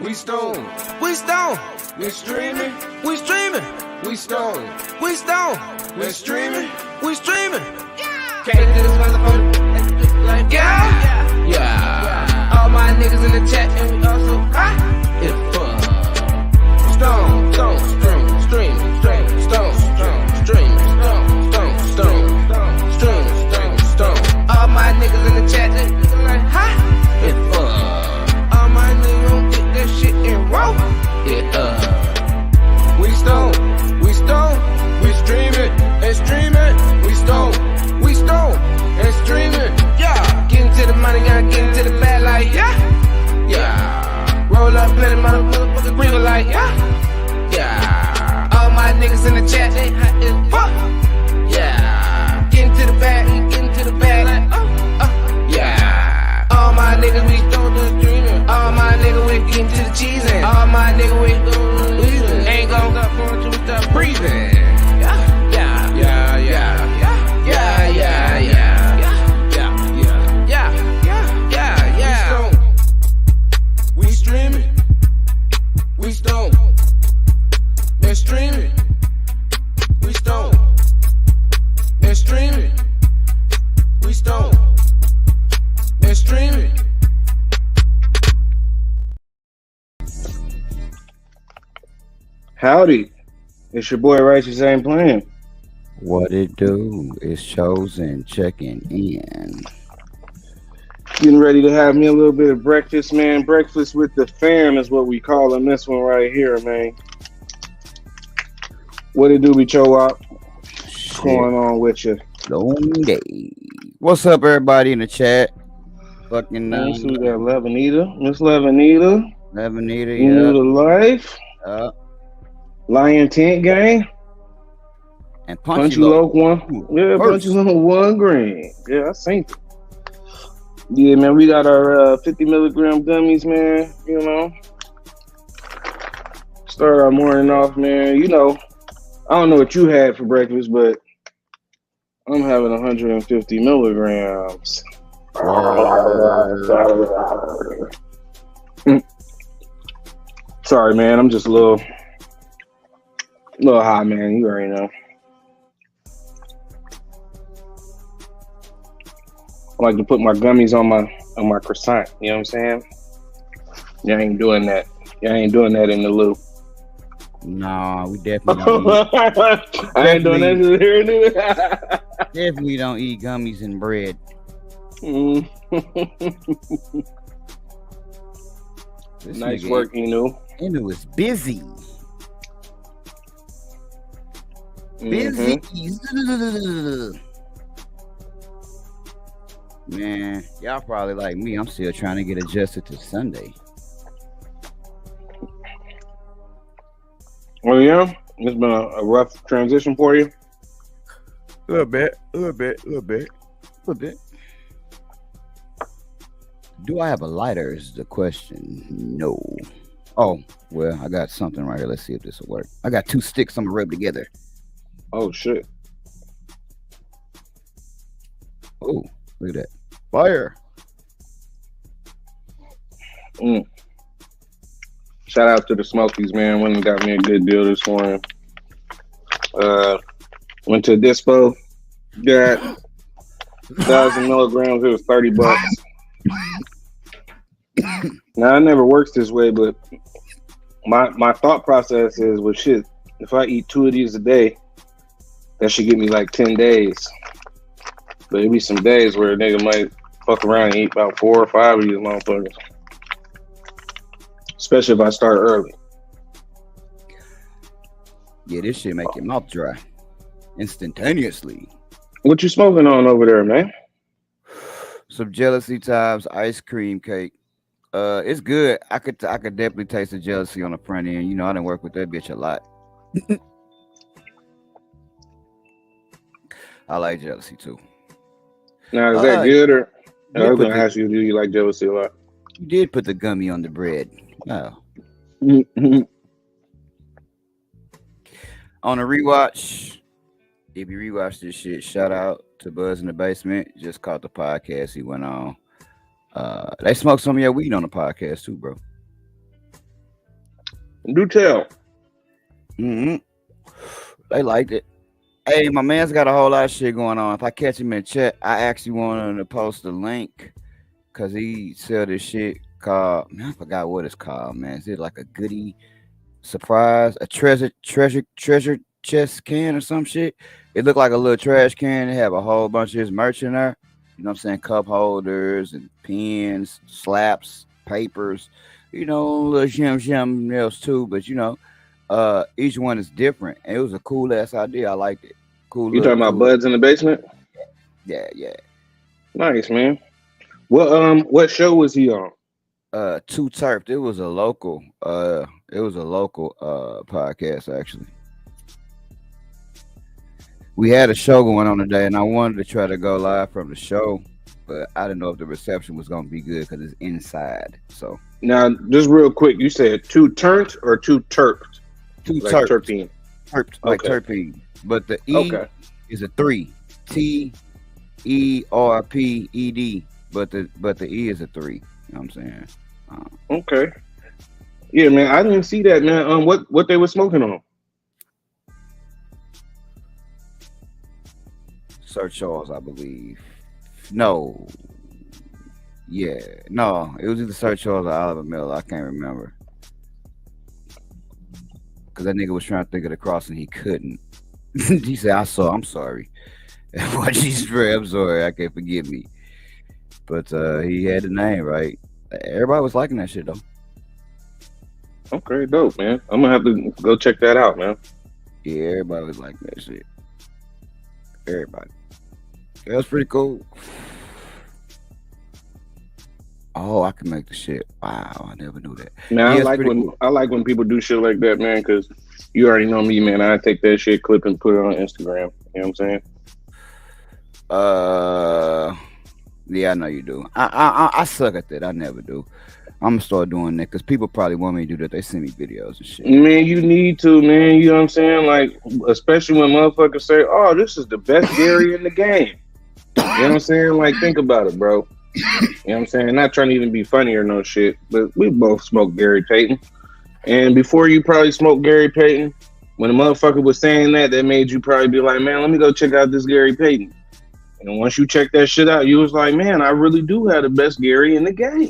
We stone. We stone. We streaming. We streaming. We stone. We stone. We streaming. We streaming. Came to this motherfucker like yeah. Yeah. All my niggas in the chat and we also high. It's fun. Stone. Stone. Stream. Stream. Stream. Stone. Stone. Stream. Stone. Stone. Stone. Stream. Stream. Stone. All my niggas in the chat and we like high. It's fun. All my niggas gon' get that shit and roll. Yeah. We stone. We stone. We streaming and streaming. We stone. We stone and streaming. Yeah. Getting to the money, gotta get into the bag like yeah. Yeah. Roll up, let him motherfucker breathe like yeah. Yeah. All my niggas in the chat, they hot as fuck. Yeah. Getting to the bag, getting to the bag like yeah. All my niggas we stone the streaming. All my niggas we getting to the cheesing. All my niggas we breathing. Ain't gon' stop going till we stop breathing. Yeah. Yeah. Yeah. Yeah. Yeah, yeah, yeah, yeah, yeah, yeah, yeah, yeah. We streaming, we stone, and streaming, we stone, and streaming, we stone, and streaming. Howdy, it's your boy Righteous Ain't Playing. What it do? It's Chosen checking in. Getting ready to have me a little bit of breakfast, man. Breakfast with the fam is what we calling this one right here, man. What it do, be What's going on with you? Long day. What's up, everybody in the chat? Fucking Nice to that Levanita. Miss Levanita. Levanita, You know the life. Lion Tent Gang. And Punchy Loke one. Yeah, Punchy Loke 1 green. Yeah, I seen it. Yeah, man, we got our 50 milligram gummies, man. You know. Start our morning off, man. You know, I don't know what you had for breakfast, but I'm having 150 milligrams. Sorry, man. I'm just a little high, man. You already know. I like to put my gummies on my croissant. You know what I'm saying? Y'all ain't doing that. Y'all ain't doing that in the loop. Nah, we definitely don't I ain't doing that in here. Definitely don't eat gummies and bread. Nice work, Inu. Inu is busy. Busy. Man, y'all probably like me. I'm still trying to get adjusted to Sunday. Oh yeah, it's been a rough transition for you. A little bit. Do I have a lighter? Is the question. No. Oh well, I got something right here. Let's see if this will work. I got 2 sticks I'm gonna rub together. Oh shit. Oh. Look at that. Fire. Shout out to the Smokies, man. Went and got me a good deal this morning. Went to Dispo. Got 1,000 milligrams. It was $30. Now, it never works this way, but my thought process is, well, shit, if I eat 2 of these a day, that should give me like 10 days. But it'd be some days where a nigga might fuck around and eat about 4 or 5 of these motherfuckers. Especially if I start early. Yeah, this shit make your mouth dry instantaneously. What you smoking on over there, man? Some Jealousy Times ice cream cake. It's good. I could definitely taste the jealousy on the front end. You know, I done work with that bitch a lot. I like jealousy too. Now, is that good or? I was gonna ask you, do you like jealousy a lot? You did put the gummy on the bread. Wow. On a rewatch, if you rewatch this shit, shout out to Buzz in the Basement. Just caught the podcast he went on. They smoked some of your weed on the podcast too, bro. Do tell. Hmm. They liked it. Hey, my man's got a whole lot of shit going on. If I catch him in chat, I actually want him to post a link because he sell this shit called, man, I forgot what it's called, man. Is it like a goodie surprise, a treasure chest can or some shit? It looked like a little trash can. It have a whole bunch of his merch in there. You know what I'm saying? Cup holders and pens, slaps, papers, little shim else too. But each one is different. And it was a cool ass idea. I liked it. You talking about Buds in the Basement? Yeah. Nice, man. What show was he on? Two Turfed. It was a local podcast actually. We had a show going on today, and I wanted to try to go live from the show, but I didn't know if the reception was gonna be good because it's inside. So now, just real quick, you said two turnt or two terped? Two like terped. terpene. Terped, like terpene. But the E is a 3. TERPED. But the E is a 3. You know what I'm saying? Okay. Yeah, man. I didn't see that, man. What they were smoking on? Sir Charles, I believe. No. Yeah. No, it was either Sir Charles or Oliver Miller. I can't remember. Because that nigga was trying to think of the cross and he couldn't. He said, I'm sorry. Watch he spray, I'm sorry, I can't forgive me. But he had the name right. Everybody was liking that shit though. Okay, dope, man. I'm gonna have to go check that out, man. Yeah, everybody was liking that shit. Everybody. That was pretty cool. Oh, I can make the shit. Wow, I never knew that. Man, Yeah, I like when people do shit like that, man, because you already know me, man. I take that shit, clip and put it on Instagram. You know what I'm saying? Yeah, I know you do. I suck at that. I never do. I'm gonna start doing that because people probably want me to do that. They send me videos and shit. Man, you need to, man. You know what I'm saying? Like, especially when motherfuckers say, "Oh, this is the best Gary in the game." You know what I'm saying? Like, think about it, bro. You know what I'm saying? Not trying to even be funny or no shit, but we both smoked Gary Payton. And before you probably smoked Gary Payton, when a motherfucker was saying that made you probably be like, man, let me go check out this Gary Payton. And once you check that shit out, you was like, man, I really do have the best Gary in the game.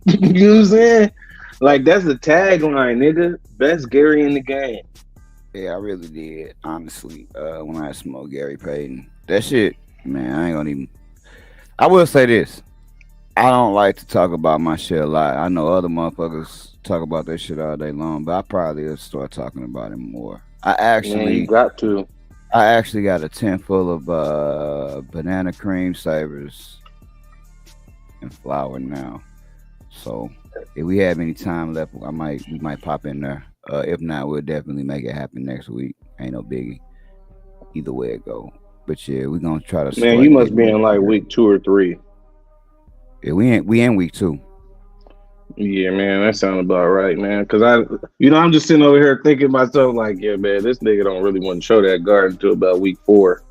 You know what I'm saying? Like, that's the tagline, nigga. Best Gary in the game. Yeah, I really did, honestly. When I smoked Gary Payton. That shit, man, I ain't gonna even. I will say this. I don't like to talk about my shit a lot. I know other motherfuckers talk about that shit all day long, but I probably will start talking about it more. Man, you got to. I actually got a tin full of banana cream savers and flour now. So if we have any time left, we might pop in there. If not, we'll definitely make it happen next week. Ain't no biggie. Either way it go. But yeah, we're gonna try to. Man, you must be in like week 2 or 3. Yeah, we in week 2. Yeah, man, that sounds about right, man. Cause I'm just sitting over here thinking to myself like, yeah, man, this nigga don't really want to show that guard until about week 4.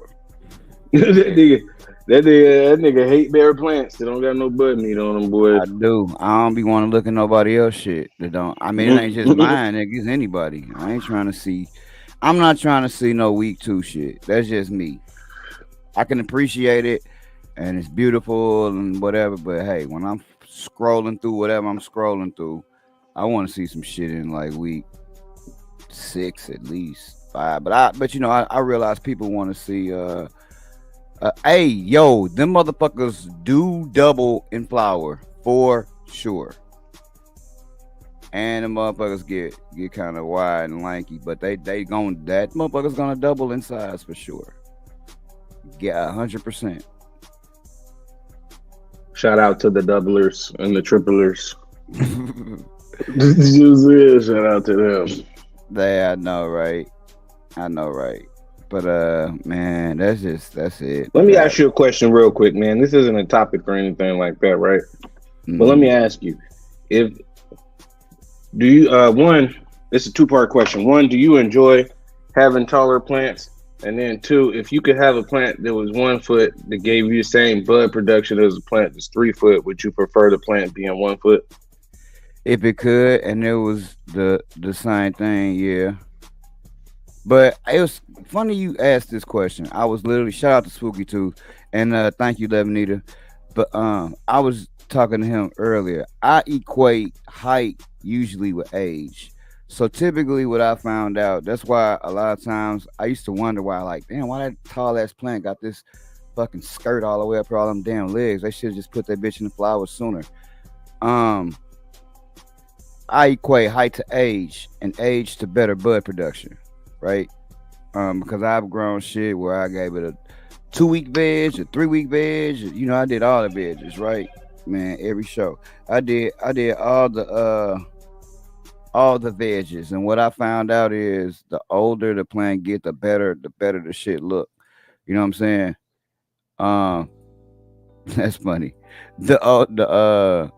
that nigga hate bare plants. They don't got no bud meat on them, boys. I do. I don't be want to look at nobody else shit. They don't. I mean, it ain't just mine. It's anybody. I ain't trying to see. I'm not trying to see no week 2 shit. That's just me. I can appreciate it, and it's beautiful and whatever. But hey, when I'm scrolling through whatever I'm scrolling through, I want to see some shit in like week 6 at least 5. But I realize people want to see. Hey, yo, them motherfuckers do double in flour for sure. And the motherfuckers get kind of wide and lanky, but that motherfucker's gonna double in size for sure. Yeah, 100%. Shout out to the doublers and the triplers. Shout out to them. I know, right? But man, that's it. Let me ask you a question real quick, man. This isn't a topic or anything like that, right? Mm-hmm. But let me ask you, it's a 2-part question. 1, do you enjoy having taller plants? And then 2, if you could have a plant that was 1 foot that gave you the same bud production as a plant that's 3 foot, would you prefer the plant being 1 foot? if it could, and it was the same thing, yeah. But it was funny you asked this question. I was literally shout out to Spooky too, and thank you, Lemonita. But I was talking to him earlier. I equate height usually with age. So typically, what I found out, that's why a lot of times I used to wonder why, like, damn, why that tall ass plant got this fucking skirt all the way up her all them damn legs? They should have just put that bitch in the flowers sooner. Um, I equate height to age and age to better bud production, right? Because I've grown shit where I gave it a 2 week veg, a 3 week veg. You know, I did all the veggies, right? Man, every show I did all the veggies, and what I found out is the older the plant get, the better the shit look. You know what I'm saying? Um, that's funny. The uh, the uh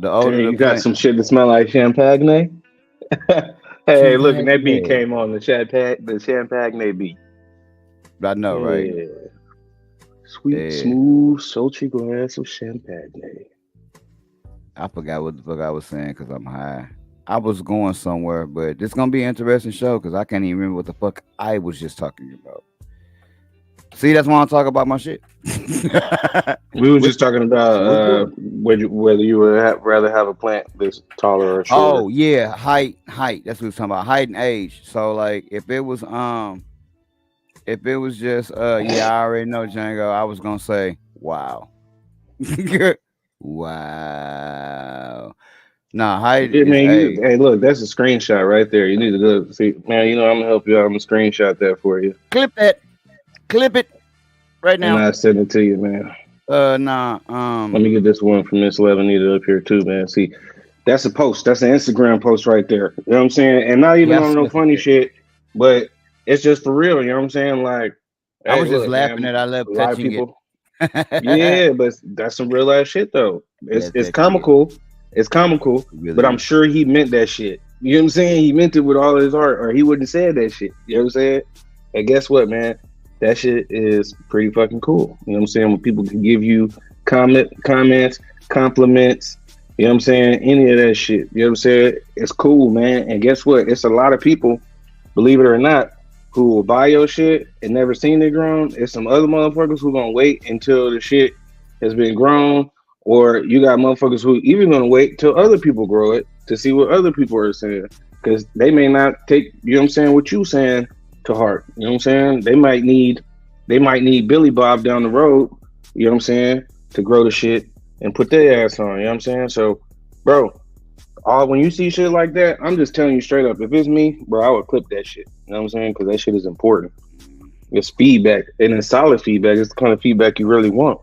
the older Hey, the you got plant, some shit that smell like champagne? Hey, look, and that beat champagne. came on the champagne beat. I know, right? Yeah, sweet, Yeah. smooth, sultry glass of champagne. I forgot what the fuck I was saying because I'm high. I was going somewhere, but it's gonna be an interesting show because I can't even remember what the fuck I was just talking about. See, that's why I talk about my shit. We were Which just talking about was good. whether you would rather have a plant that's taller or shorter. Oh yeah, height. That's what we're talking about. Height and age. So like, if it was just yeah, I already know Django. I was gonna say wow, wow. Nah, height Yeah, is man. age. Hey, look, that's a screenshot right there. You need to go see, man. You know, I'm gonna help you out. I'm gonna screenshot that for you, Clip that. Clip it right and now. I send it to you, man. Nah. Let me get this one from Miss Levanita up here too, man. See, that's a post. That's an Instagram post right there. You know what I'm saying? And not even on Yes, no yes, funny yes. shit, but it's just for real. You know what I'm saying? Like, I hey, was just look, laughing man. that I love A lot of touching it. people. Yeah, but that's some real ass shit though. It's Yes, it's that shit. comical. It's comical, It but really I'm is. sure he meant that shit. You know what I'm saying? He meant it with all his heart, or he wouldn't have said that shit. You know what I'm saying? And guess what, man? That shit is pretty fucking cool. You know what I'm saying? When people can give you comments, compliments, you know what I'm saying? Any of that shit. You know what I'm saying? It's cool, man. And guess what? It's a lot of people, believe it or not, who will buy your shit and never seen it grown. It's some other motherfuckers who gonna wait until the shit has been grown, or you got motherfuckers who even gonna wait till other people grow it to see what other people are saying, because they may not take, you know what I'm saying, what you saying to heart. You know what I'm saying? They might need Billy Bob down the road. You know what I'm saying, to grow the shit and put their ass on. You know what I'm saying? So, bro, all when you see shit like that, I'm just telling you straight up. If it's me, bro, I would clip that shit. You know what I'm saying? Because that shit is important. It's feedback, and it's solid feedback. It's the kind of feedback you really want.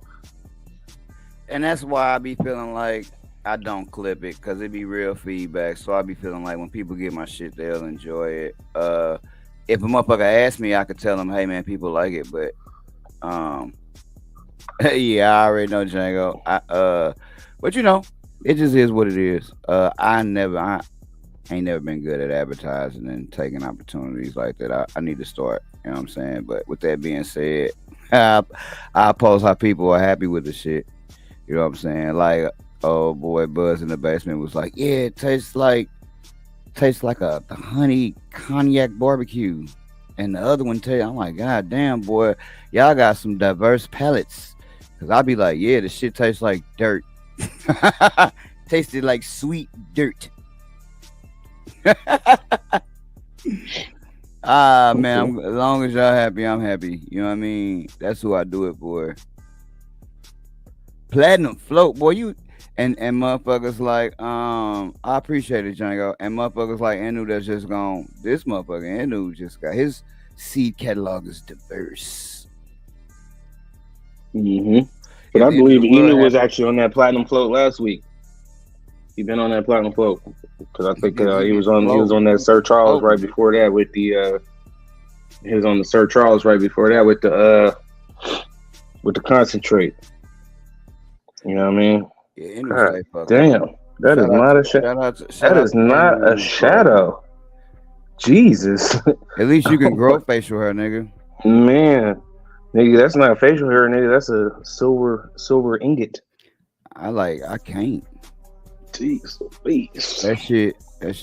And that's why I be feeling like I don't clip it because it be real feedback. So I be feeling like when people get my shit, they'll enjoy it. If a motherfucker ask me, I could tell them, hey man, people like it, but um, yeah, I already know Django. But you know, it just is what it is. I ain't never been good at advertising and taking opportunities like that. I need to start. You know what I'm saying? But with that being said, I, I post how people are happy with the shit. You know what I'm saying? Like, oh boy, Buzz in the basement was like, yeah, it tastes like a honey cognac barbecue. And the other one tell you, I'm like, God damn, boy, y'all got some diverse palates. Cause I'll be like, yeah, the shit tastes like dirt. Tasted like sweet dirt. Ah man, Okay. as long as y'all happy, I'm happy. You know what I mean? That's who I do it for. Platinum float, boy. You and motherfuckers like I appreciate it, Django. And motherfuckers like Enu that's just gone. This motherfucker Enu just got his seed catalog is diverse. hmm But If I the end of believe the world Enu was happened, actually on that platinum float last week. He been on that platinum float because I think he he been was on that Sir Charles right floating. before that with the he was on the Sir Charles right before that with the concentrate. You know what I mean? Yeah, Enu God stay fucked up. damn, that is Shout out not to a shadow. shout That out is to not a Enu, boy. shadow. Jesus, At least you can grow facial hair, nigga. man, nigga, that's not facial hair, nigga. That's a silver ingot. I can't. Jeez Louise. That shit is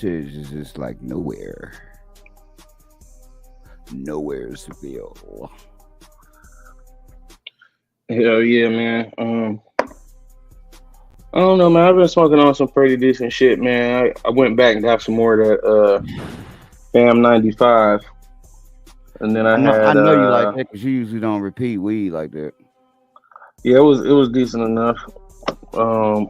just like Nowheresville. Hell yeah, man. I don't know, man. I've been smoking on some pretty decent shit, man. I went back and got some more of that Fam 95. And then I I had know you like that because you usually don't repeat weed like that. yeah, it was decent enough. And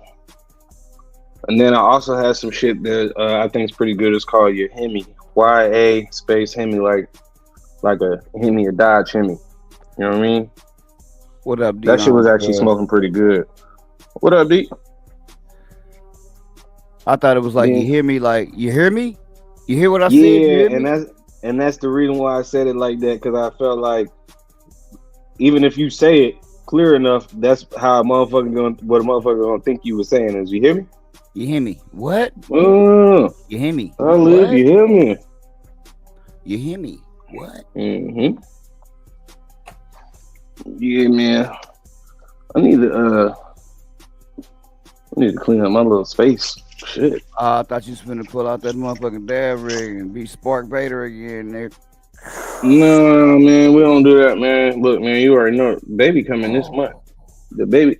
then I also had some shit that I think is pretty good. It's called your Hemi. YA space Hemi, like a Hemi, a Dodge Hemi. You know what I mean? What up, D? That shit was actually smoking pretty good. What up, D? I thought it was like, Yeah. you hear me? Like, you hear me? You hear what I said? Yeah, and that's the reason why I said it like that, because I felt like even if you say it clear enough, that's how what a motherfucker gonna think you were saying is, you hear me? You hear me? What? You hear me? I live, you hear me? You hear me? What? Mm-hmm. Yeah, man. I need to clean up my little space. Shit. I thought you was finna pull out that motherfucking dab rig and be Spark Vader again, there. No, man, we don't do that, man. Look, man, you already know baby coming this month. The baby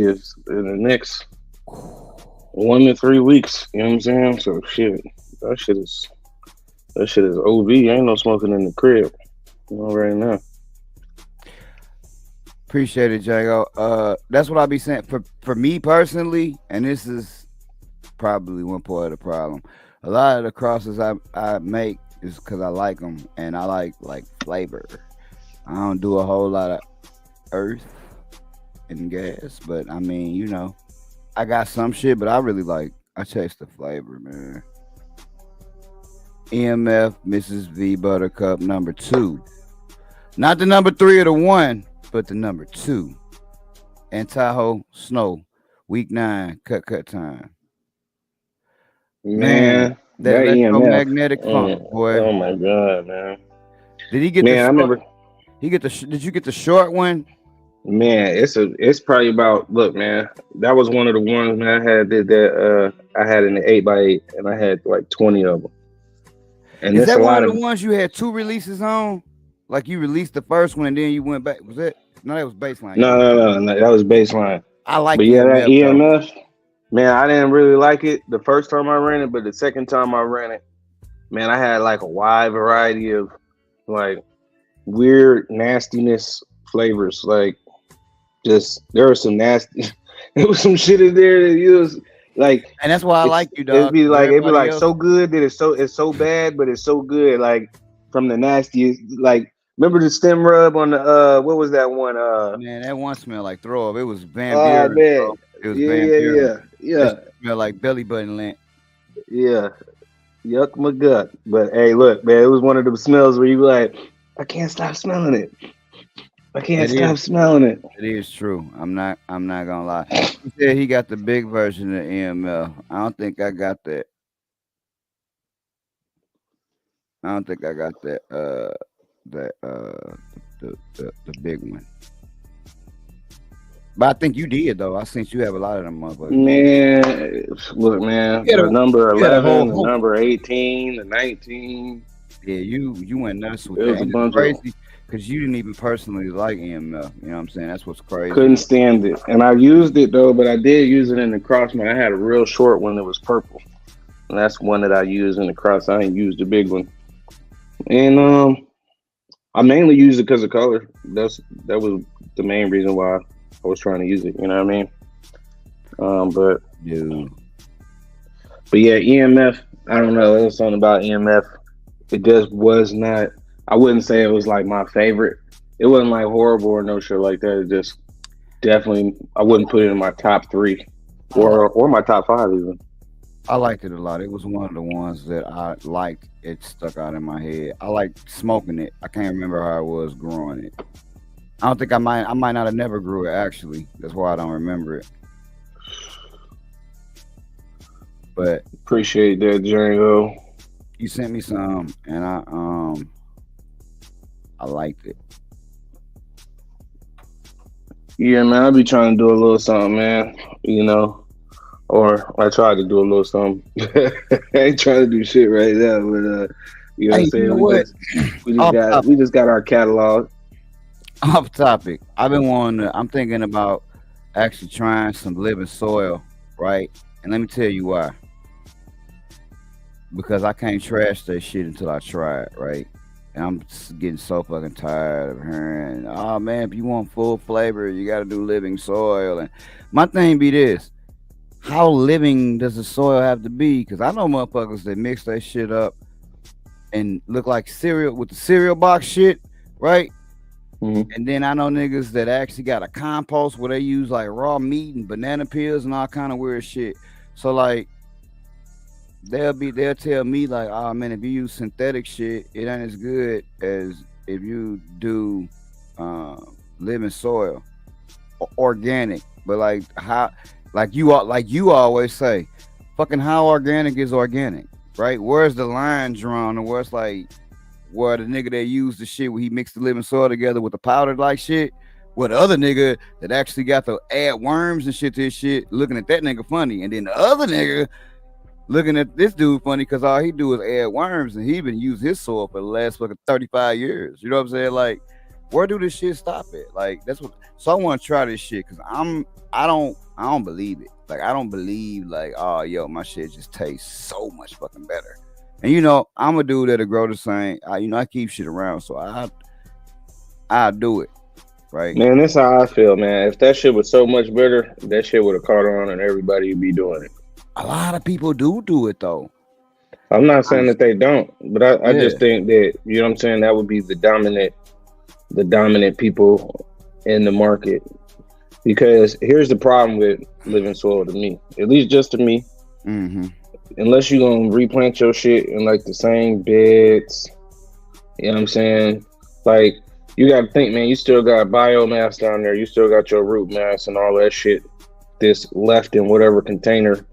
is in the next 1 to 3 weeks. You know what I'm saying? So shit, that shit is OV. Ain't no smoking in the crib. You know, right now. Appreciate it, Jago. That's what I be saying. For me personally, and this is probably one part of the problem. A lot of the crosses I make is because I like them, and I like flavor. I don't do a whole lot of earth and gas, but I mean, you know, I got some shit, but I taste the flavor, man. EMF Mrs. V Buttercup number 2, not the number 3 or the 1, but the number 2. And Tahoe Snow, week 9, cut time. Man, that EMF. electromagnetic funk, boy. Oh my god, man. Did he get Man, the I remember. Did you get the short one? Man, it's probably about, look, man, that was one of the ones, man, I had in the 8x8, and I had like 20 of them. And is that one of the ones you had 2 releases on? Like you released the first one and then you went back. Was it? No, that was baseline. No, that was baseline. I like, but yeah, that EMF, man, I didn't really like it the first time I ran it, but the second time I ran it, man, I had like a wide variety of like weird nastiness flavors. Like, just there was some nasty, there was some shit in there that you was like, and that's why I like you, dog. It'd be like so good that it's so bad, but it's so good. Like from the nastiest, like remember the stem rub on the what was that one? Man, that one smelled like throw up. It was Van Buren. Buren. It was Van Buren. Yeah. It smelled like belly button lint. Yeah. Yuck my gut. But hey, look, man, it was one of the smells where you like, I can't stop smelling it. I can't stop smelling it. It is true. I'm not gonna lie. He said he got the big version of EML. I don't think I got that. The big one. But I think you did though. I think you have a lot of them motherfuckers. Man, look, man, the number 11, the number 18, the 19. Yeah, you went nuts with that. It was a bunch crazy because you didn't even personally like EML. You know what I'm saying? That's what's crazy. Couldn't stand it, and I used it though. But I did use it in the cross. Man, I had a real short one that was purple, and that's one that I used in the cross. I ain't used the big one, and I mainly used it because of color. That was the main reason why I was trying to use it. You know what I mean? But yeah, EMF. I don't know. There's something about EMF. It just was not. I wouldn't say it was like my favorite. It wasn't like horrible or no shit like that. It just definitely. I wouldn't put it in my top 3 or my top 5 even. I liked it a lot. It was one of the ones that I liked. It stuck out in my head. I liked smoking it. I can't remember how I was growing it. I don't think I might not have never grew it actually. That's why I don't remember it. But appreciate that, Django. You sent me some, and I liked it. Yeah, man, I be trying to do a little something, man. You know, Or I tried to do a little something. I ain't trying to do shit right now, but you know what I'm Hey, you saying? know We what? just Off we topic. just got our catalog. Off topic. I've been wanting to, I'm thinking about actually trying some living soil, right? And let me tell you why. Because I can't trash that shit until I try it, right? And I'm just getting so fucking tired of hearing, oh man, if you want full flavor, you got to do living soil. And my thing be this: how living does the soil have to be? Because I know motherfuckers that mix that shit up and look like cereal with the cereal box shit, right? Hmm. And then I know niggas that actually got a compost where they use like raw meat and banana peels and all kind of weird shit. So like they'll tell me like, oh man, if you use synthetic shit, it ain't as good as if you do uh, living soil, organic. But like how, like you always say, fucking how organic is organic, right? Where's the line drawn, or where's like where the nigga that used the shit where he mixed the living soil together with the powdered like shit? Where the other nigga that actually got to add worms and shit to his shit, looking at that nigga funny, and then the other nigga looking at this dude funny because all he do is add worms and he been using his soil for the last fucking 35 years. You know what I'm saying? Like, where do this shit stop at? Like, that's what. So I want to try this shit because I don't believe it. Like, I don't believe like, oh yo, my shit just tastes so much fucking better. And you know, I'm a dude that'll grow the same. I keep shit around, so I do it right. Man, that's how I feel, man. If that shit was so much better, that shit would have caught on and everybody would be doing it. A lot of people do it though. I'm not saying Honestly, that they don't, but I just yeah. think that, you know what I'm saying, that would be the dominant people in the market. Because here's the problem with living soil to me, at least just to me, Mm-hmm. unless you're gonna replant your shit in like the same beds, you know what I'm saying? Like you gotta think, man, you still got biomass down there, you still got your root mass and all that shit that's left in whatever container, you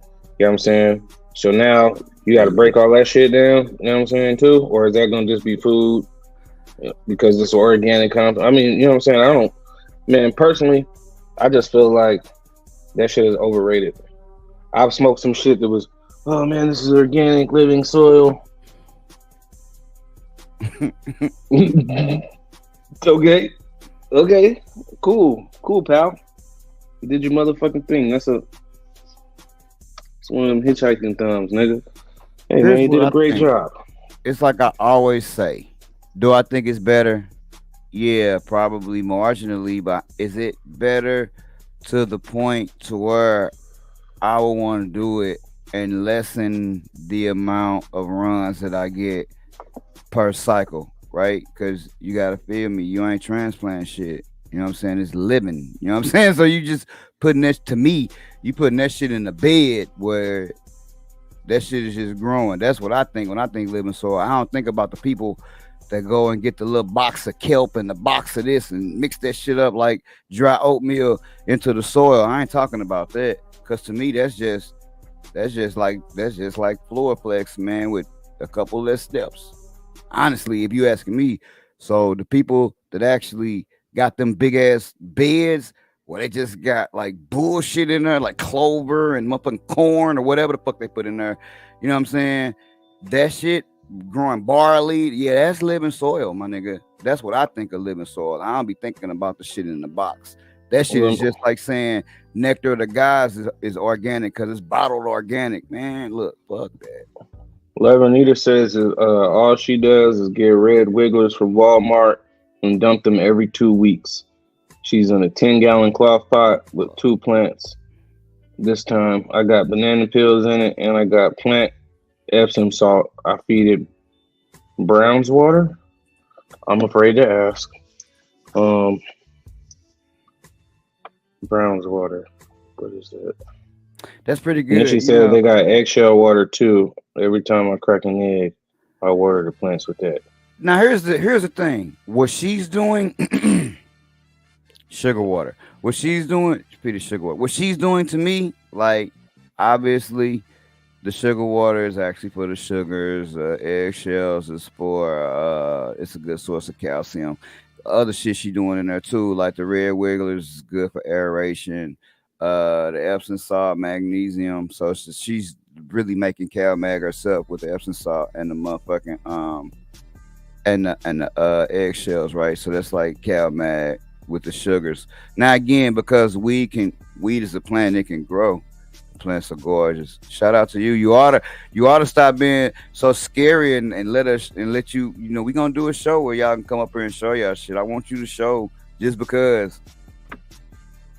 know what I'm saying? So now you gotta break all that shit down, you know what I'm saying, too? Or is that gonna just be food because it's organic compound? I mean, you know what I'm saying? I don't, man, personally, I just feel like that shit is overrated. I've smoked some shit that was, oh man, this is organic living soil. Okay, okay, cool, pal. You did your motherfucking thing. That's one of them hitchhiking thumbs, nigga. Hey man, Here's you did what a I great think. job. It's like I always say. Do I think it's better? Yeah, probably marginally, but is it better to the point to where I would want to do it and lessen the amount of runs that I get per cycle, right? Because you gotta feel me, you ain't transplant shit. You know what I'm saying? It's living. You know what I'm saying? So you just putting that to me, you putting that shit in the bed where that shit is just growing. That's what I think when I think living soil. I don't think about the people that go and get the little box of kelp and the box of this and mix that shit up like dry oatmeal into the soil. I ain't talking about that. Cause to me that's just like floor flex, man, with a couple less steps. Honestly, if you asking me. So the people that actually got them big ass beds where they just got like bullshit in there, like clover and motherfucking corn or whatever the fuck they put in there. You know what I'm saying? That shit growing barley, yeah, that's living soil, my nigga. That's what I think of living soil. I don't be thinking about the shit in the box. That shit is just Well, like saying nectar of the gods is organic because it's bottled organic. Man, look, fuck that. Lavanita says all she does is get red wigglers from Walmart and dump them every 2 weeks. She's in a 10-gallon cloth pot with two plants. This time I got banana peels in it and I got plant Epsom salt. I feed it Brown's water. I'm afraid to ask. Um, Brown's water. What is that? That's pretty And then she good. You said know, they got eggshell water too. Every time I crack an egg, I water the plants with that. now here's the thing. What she's doing, sugar water. What she's doing, Peter sugar water. What she's doing to me, like obviously, the sugar water is actually for the sugars. Eggshells is for it's a good source of calcium. Other shit she doing in there too, like the red wigglers is good for aeration. the Epsom salt, magnesium. So she's really making CalMag herself with the Epsom salt and the motherfucking and the eggshells, right? So that's like CalMag with the sugars. Now again, because weed is a plant, it can grow. Plants are gorgeous. Shout out to you. You ought to stop being so scary and let you. We gonna do a show where y'all can come up here and show y'all shit. I want you to show just because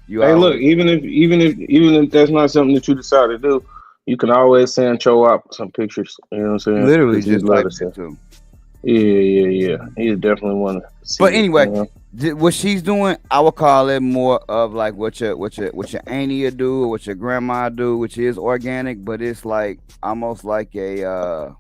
you Hey, look, always even if that's not something that you decide to do, you can always send Cho up some pictures. You know what I'm saying? literally Because he'd just love type to see. shit too. Yeah. He definitely want to see But it. anyway, You know? what she's doing, I would call it more of like what your auntie do or what your grandma do, which is organic, but it's like almost like a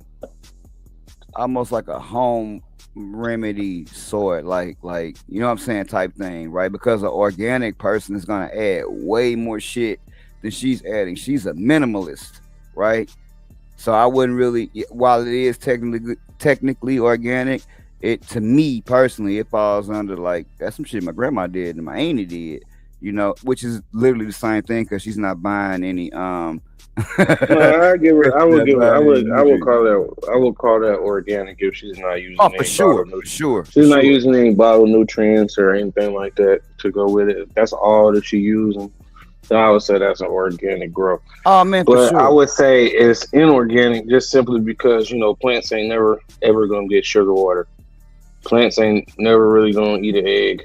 home remedy sort, like you know what I'm saying, type thing, right? Because an organic person is gonna add way more shit than she's adding. She's a minimalist, right? So I wouldn't really, while it is technically organic, it to me personally, it falls under like that's some shit my grandma did and my auntie did, which is literally the same thing because she's not buying any No, I give her. I she's would not give her. buying any I would nutrients. call that. I would call that organic if she's not Oh, using for any bottle sure, for nutrients. sure, for She's not sure. using any bottle nutrients or anything like that to go with it. That's all that she using. Then I would say that's an organic grow. Oh man, for But I sure. would say it's inorganic just simply because plants ain't never ever gonna get sugar water. Plants ain't never really gonna eat an egg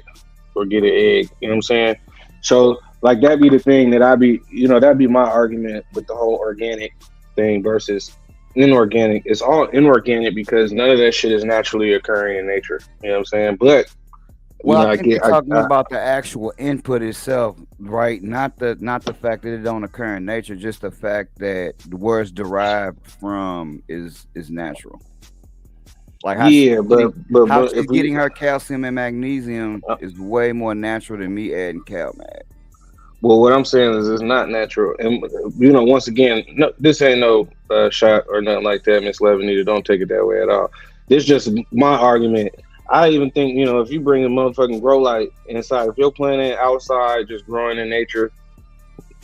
or get an egg. You know what I'm saying? So like that be the thing that that'd be my argument with the whole organic thing versus inorganic. It's all inorganic because none of that shit is naturally occurring in nature. You know what I'm saying? But Well, I I think they're get talking I about the actual input itself, right? Not the fact that it don't occur in nature, just the fact that where it's derived from is natural. Like yeah, how but she's if we getting her calcium and magnesium is way more natural than me adding CalMag. well, what I'm saying is it's not natural, and once again, no, this ain't no shot or nothing like that, Miss Levanita. Don't take it that way at all. This just my argument. I even think if you bring a motherfucking grow light inside, if you're planting outside, just growing in nature,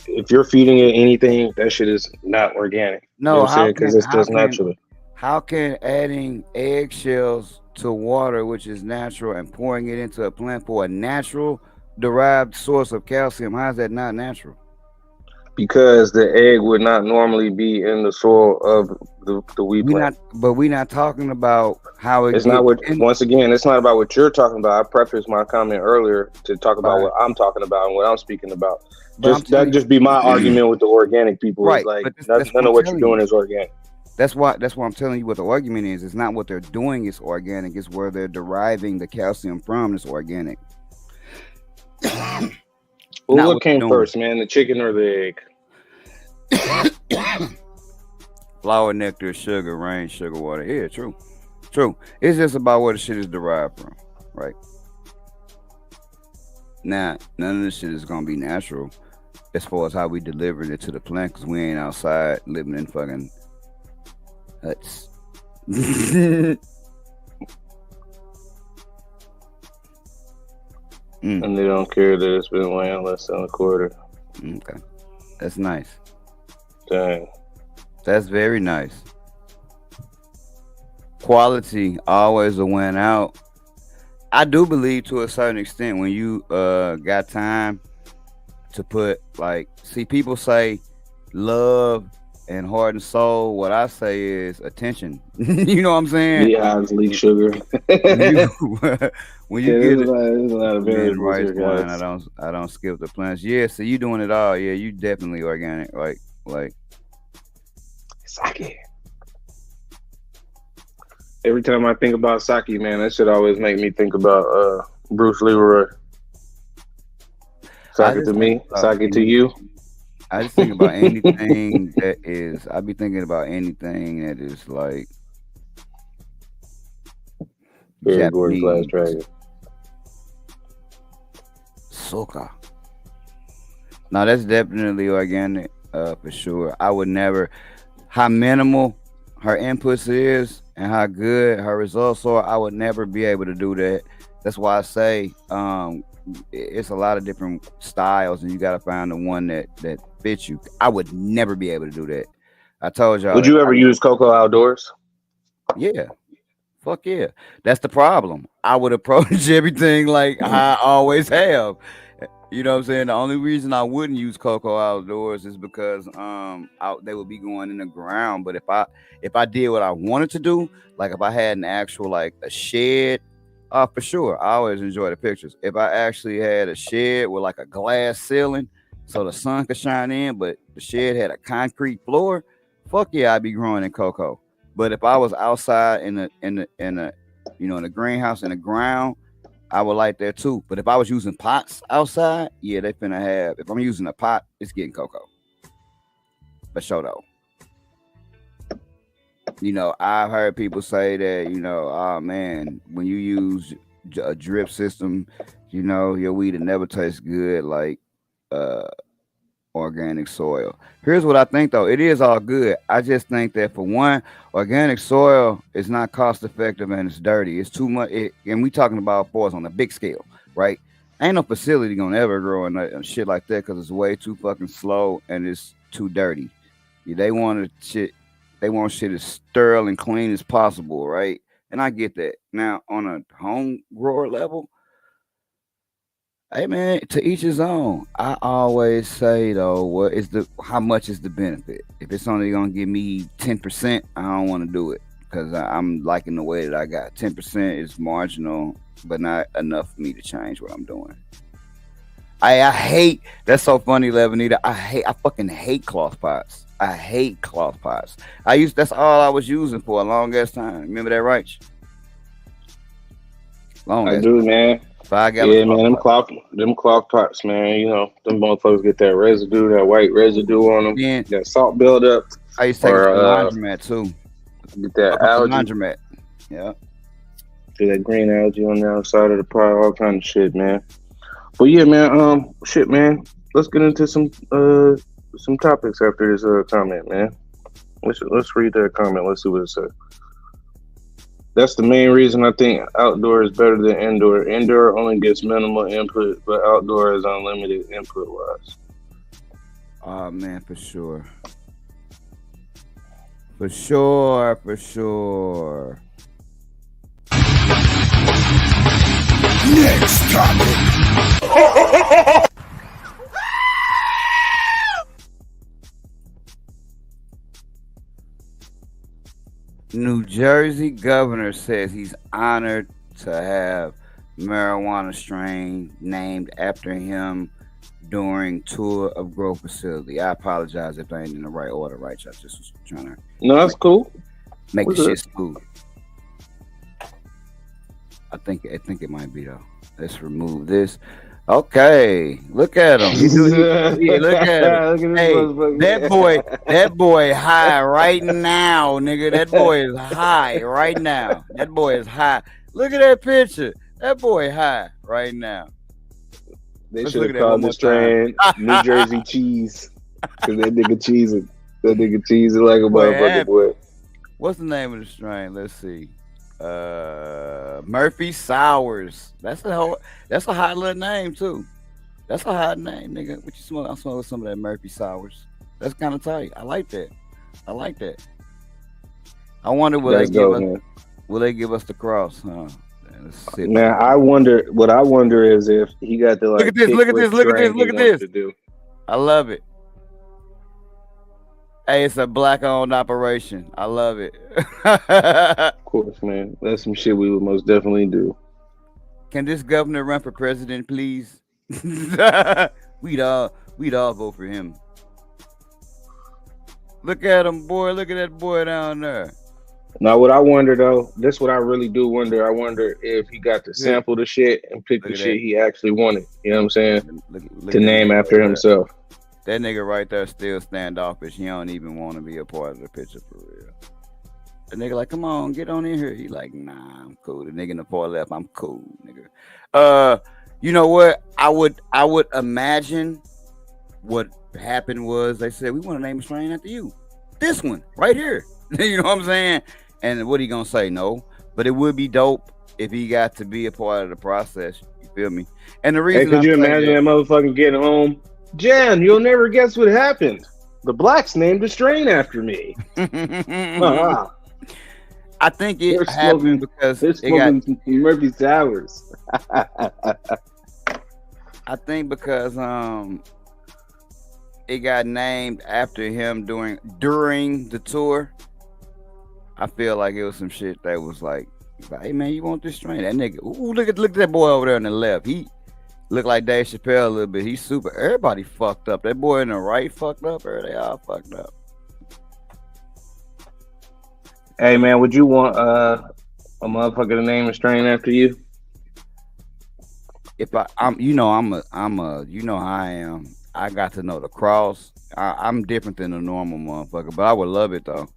if you're feeding it anything, that shit is not organic. You know what No, I'm saying? Because it's just naturally. how can adding eggshells to water, which is natural, and pouring it into a plant for a natural derived source of calcium, how is that not natural? Because the egg would not normally be in the soil of the wheat plant. We not talking about how it It's not gets what. in. Once again, it's not about what you're talking about. I prefaced my comment earlier to talk All about right, what I'm talking about and what I'm speaking about. but I'm Just that, telling just be my you, argument with the organic people is right. like But that's what none I'm of what you're telling doing you. is organic. That's why I'm telling you what the argument is. It's not what they're doing is organic. It's where they're deriving the calcium from is organic. Well, Not what what they're came doing. first, man? The chicken or the egg? Flour, nectar, sugar, rain, sugar, water. Yeah, true. True. It's just about where the shit is derived from. Right. Now, none of this shit is gonna be natural as far as how we deliver it to the plant because we ain't outside living in fucking huts. Mm, And they don't care that it's been weighing less than a quarter. okay. That's nice. Dang. That's very nice. Quality always a win out. I do believe to a certain extent when you got time to put like see people say love and heart and soul. What I say is attention. You know what I'm saying? Beehives leak sugar. When you Yeah, when you get it, there's a lot of man, variables rice here, wine. guys. I don't skip the plants. Yeah, so you doing it all. Yeah, you definitely organic. Like Sake. Every time I think about sake, man, that should always make me think about Bruce Leroy. I Sake to just think me, about sake to any you. I just think about anything that is. I be thinking about anything that is like Very gorgeous glass Japanese dragon. soka. No, that's definitely organic, for sure. I would never. How minimal her inputs is and how good her results are, I would never be able to do that. That's why I say, it's a lot of different styles, and you got to find the one that fits you. I would never be able to do that. I told y'all Would that. you ever use Coco outdoors? Yeah, fuck yeah. That's the problem. I would approach everything like I always have. You know what I'm saying? The only reason I wouldn't use Coco outdoors is because they would be going in the ground. But if I did what I wanted to do, like if I had an actual like a shed, for sure, I always enjoy the pictures. If I actually had a shed with like a glass ceiling, so the sun could shine in, but the shed had a concrete floor, fuck yeah, I'd be growing in cocoa. But if I was outside in the in the greenhouse in the ground, I would like that too. But if I was using pots outside, yeah, they finna have. If I'm using a pot, it's getting cocoa. For sure though. I've heard people say that, oh man, when you use a drip system, your weed will never tastes good like uh organic soil. Here's what I think though. It is all good. I just think that for one, organic soil is not cost effective and it's dirty. It's too much. And we talking about forest on a big scale, right? Ain't no facility gonna ever grow and shit like that because it's way too fucking slow and it's too dirty. They want shit as sterile and clean as possible, right? And I get that. Now on a home grower level, hey man, to each his own. I always say though, how much is the benefit? If it's only gonna give me 10%, I don't want to do it because I'm liking the way that I got. 10% is marginal, but not enough for me to change what I'm doing. I hate. That's so funny, Levanita. I fucking hate cloth pots. I hate cloth pots. That's all I was using for a long ass time. Remember that, right? I do, man. 5 gallons. Yeah, man, them cloth pots, man. Them motherfuckers get that residue, that white residue on them, Yeah. that salt buildup. I used to take it to the laundromat too. Get that algae. Laundromat. Yeah. Get that green algae on the outside of the pot, all kind of shit, man. But yeah, man, shit, man. Let's get into some topics after this comment, man. Let's read that comment. Let's see what it says. That's the main reason I think outdoor is better than indoor. Indoor only gets minimal input, but outdoor is unlimited input wise. Oh man, for sure. For sure. Next topic. New Jersey governor says he's honored to have marijuana strain named after him during tour of grow facility. I apologize if I ain't in the right order, right? I just was trying to. No, that's cool. Make the shit smooth. I think it might be though. Let's remove this. Okay, look at him. Look at him. Hey, that boy high right now, nigga. That boy is high right now. That boy is high. Look at that picture. That boy high right now. They should have called the strain New Jersey cheese. Cause that nigga cheesing like a motherfucker, boy. What's the name of the strain? Let's see. Murphy Sours. That's a hot little name too. That's a hot name, nigga. What you smoke? I'm smoking some of that Murphy Sours. That's kind of tight. I like that. I wonder will they give us the cross? Huh? Man, I wonder. What I wonder is if he got to like. Look at this. I love it. Hey, it's a black-owned operation. I love it. Of course, man. That's some shit we would most definitely do. Can this governor run for president, please? We'd all vote for him. Look at him, boy. Look at that boy down there. Now, what I wonder though, this what I really do wonder. I wonder if he got to sample the shit and pick the shit he actually wanted. You know what I'm saying? Look to name after himself. That nigga right there still standoffish. He don't even want to be a part of the picture for real. The nigga like, come on, get on in here. He like, nah, I'm cool. The nigga in the far left, I'm cool, nigga. You know what? I would imagine what happened was they said we want to name a strain after you. This one right here. You know what I'm saying? And what he gonna say? No, but it would be dope if he got to be a part of the process. You feel me? And the Hey, reason could I you say imagine that motherfucking getting home? Jan, you'll never guess what happened. The blacks named a strain after me. that, I think They're it happened smoking. because They're it got. smoking some Murphy sours. I think because it got named after him during the tour. I feel like it was some shit that was like, hey man, you want this strain? That nigga, ooh, look at that boy over there on the left. He looked like Dave Chappelle a little bit. He's super. Everybody fucked up. That boy in the right fucked up, or they all fucked up. Hey man, would you want a motherfucker to name a strain after you? If I'm you know, I'm a, you know how I am. I got to know the cross. I'm different than a normal motherfucker, but I would love it though.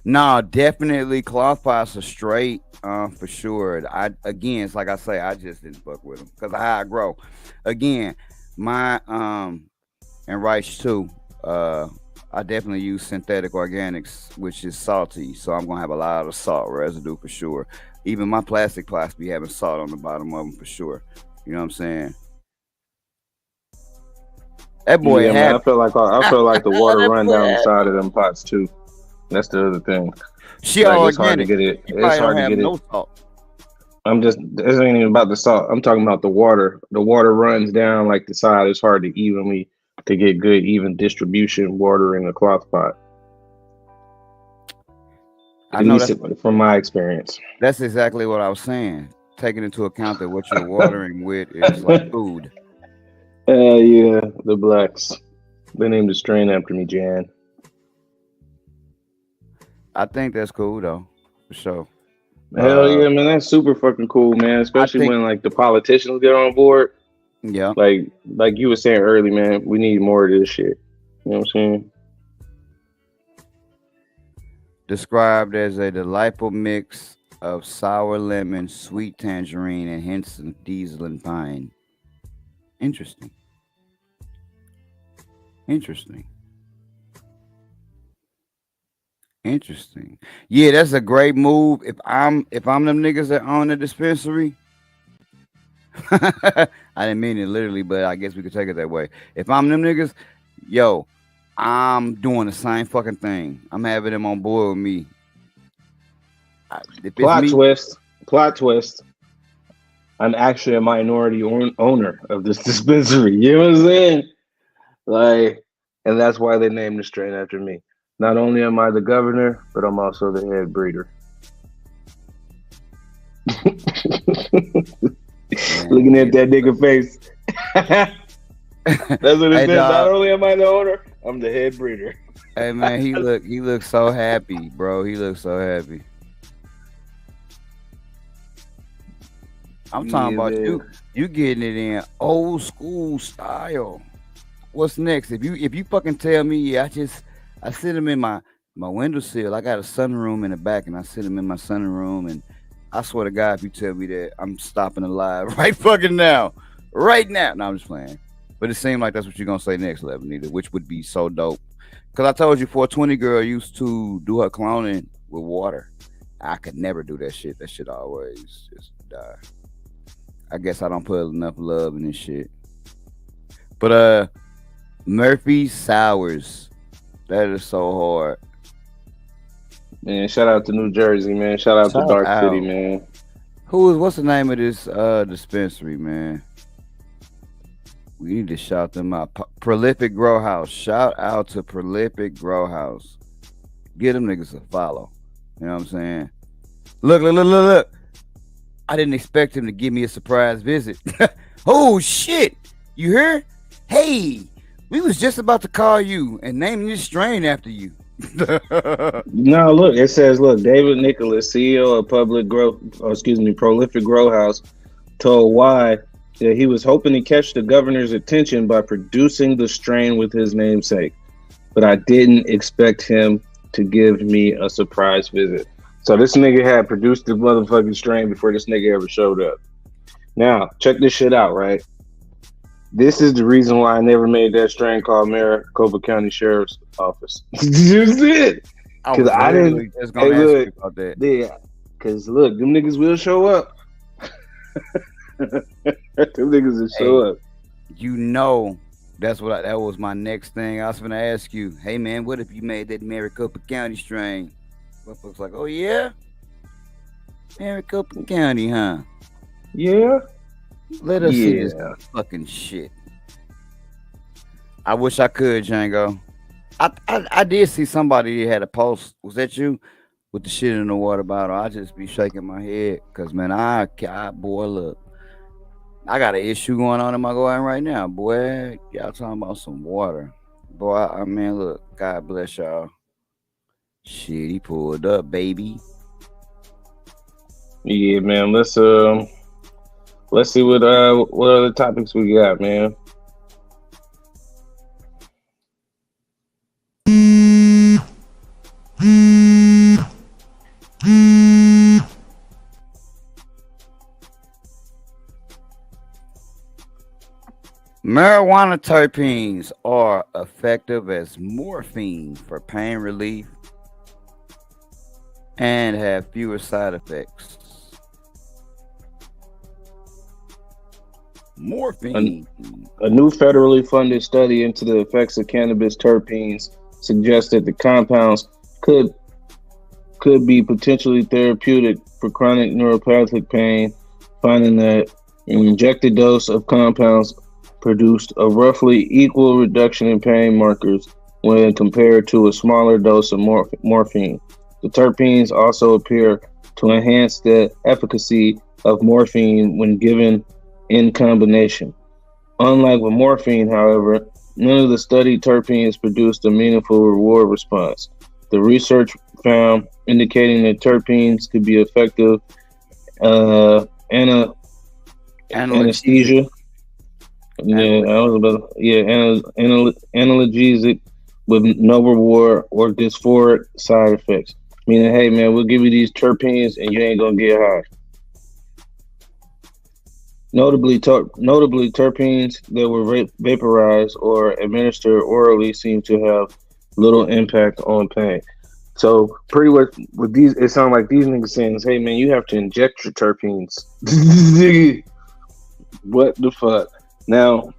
No, definitely cloth pots are straight, for sure. Again, it's like I say, I just didn't fuck with them because of how I grow. Again, my and rice too. I definitely use synthetic organics, which is salty, so I'm gonna have a lot of salt residue for sure. Even my plastic pots be having salt on the bottom of them for sure. You know what I'm saying? That boy Yeah, man. happy. I feel like the water That run boy down the happy. side of them pots too. That's the other thing. She Like all it's hard to organic. get it. You It's probably don't hard to have get it. no salt. This ain't even about the salt. I'm talking about the water. The water runs down like the side. It's hard to get good even distribution water in the cloth pot. I At know least from my experience. that's exactly what I was saying. Taking into account that what you're watering with is like food. Yeah, the blacks. They named the strain after me, Jan. I think that's cool though, for sure. Hell Uh, yeah, man. That's super fucking cool, man. I Especially think, when like the politicians get on board. yeah, Like you were saying early, man, we need more of this shit. You know what I'm saying? described as a delightful mix of sour lemon, sweet tangerine, and hints of diesel and pine. Interesting. Interesting. Interesting. Yeah, that's a great move. If I'm them niggas that own the dispensary, I didn't mean it literally, but I guess we could take it that way. If I'm them niggas, yo, I'm doing the same fucking thing. I'm having them on board with me. If it's Plot me, twist. Plot twist. I'm actually a minority owner of this dispensary. You know what I'm saying? Like, and that's why they named the strain after me. Not only am I the governor, but I'm also the head breeder. Looking at that nigga face. That's what it hey says. Not dog, only am I the owner, I'm the head breeder. hey man, he look so happy, bro. He looks so happy. I'm talking Yeah, about man. you getting it in old school style. What's next? If you fucking tell me, yeah, I sit him in my windowsill. I got a sunroom in the back, and I sit him in my sunroom, and I swear to God, if you tell me that, I'm stopping the live right fucking now, right now. No, I'm just playing. But it seemed like that's what you're gonna say next, Lebanita, which would be so dope. Cause I told you, 420 girl used to do her cloning with water. I could never do that shit. That shit always just die. I guess I don't put enough love in this shit. But Murphy Sours. That is so hard. Man, shout out to New Jersey, man. Shout out to Shout Dark City, out. man. What's the name of this dispensary, man? We need to shout them out. Prolific Grow House. Shout out to Prolific Grow House. Get them niggas a follow. You know what I'm saying? Look. I didn't expect him to give me a surprise visit. Oh shit! You hear? Hey, we was just about to call you and name this strain after you. No, look, it says, look, David Nicholas, CEO of Prolific Grow House, told Y that he was hoping to catch the governor's attention by producing the strain with his namesake, but I didn't expect him to give me a surprise visit. So this nigga had produced the motherfucking strain before this nigga ever showed up. Now, check this shit out, right? This is the reason why I never made that strain called Maricopa County Sheriff's Office. You see it? I was Because I literally didn't. just gonna Hey, ask look, you about that. yeah, Cause look, them niggas will show up. Them niggas will show Hey, up. you know, that was my next thing. I was gonna ask you, hey man, what if you made that Maricopa County strain? Motherfuckers like, oh yeah, Maricopa County, huh? Yeah, Let us see this yeah. fucking shit. I wish I could, Django. I did see somebody that had a post. Was that you with the shit in the water bottle? I just be shaking my head because man, boy, look, I got an issue going on in my garden right now, boy. Y'all talking about some water, boy? I mean, look, God bless y'all. Shit, he pulled up, baby. Yeah, man. Let's see what other topics we got, man. Marijuana terpenes are effective as morphine for pain relief and have fewer side effects. A, Morphine. a new federally funded study into the effects of cannabis terpenes suggests that the compounds could could be potentially therapeutic for chronic neuropathic pain, finding that an injected dose of compounds produced a roughly equal reduction in pain markers when compared to a smaller dose of morphine. The terpenes also appear to enhance the efficacy of morphine when given in combination. Unlike with morphine, however, none of the studied terpenes produced a meaningful reward response. The research found indicating that terpenes could be effective uh, ana- Analgesic. anesthesia. Yeah, I was about yeah, analgesic with no reward or dysphoric side effects. Meaning, hey man, we'll give you these terpenes and you ain't gonna get high. Notably, terpenes that were vaporized or administered orally seem to have little impact on pain. So pretty much with these, it sounds like these niggas saying, "Hey man, you have to inject your terpenes." Nigga, what the fuck? Now,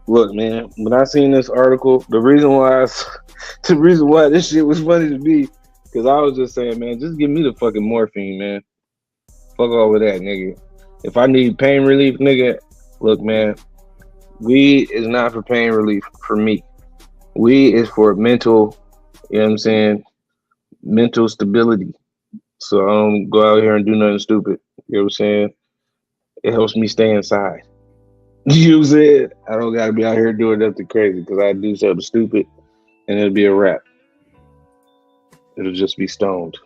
look, man. When I seen this article, the reason why this shit was funny to me, because I was just saying, man, just give me the fucking morphine, man. Fuck all with that, nigga. If I need pain relief, nigga, look, man, weed is not for pain relief for me. Weed is for mental, you know what I'm saying, mental stability. So I don't go out here and do nothing stupid. You know what I'm saying? It helps me stay inside. You know what I'm saying? I don't gotta be out here doing nothing crazy because I do something stupid and it'll be a wrap. It'll just be stoned.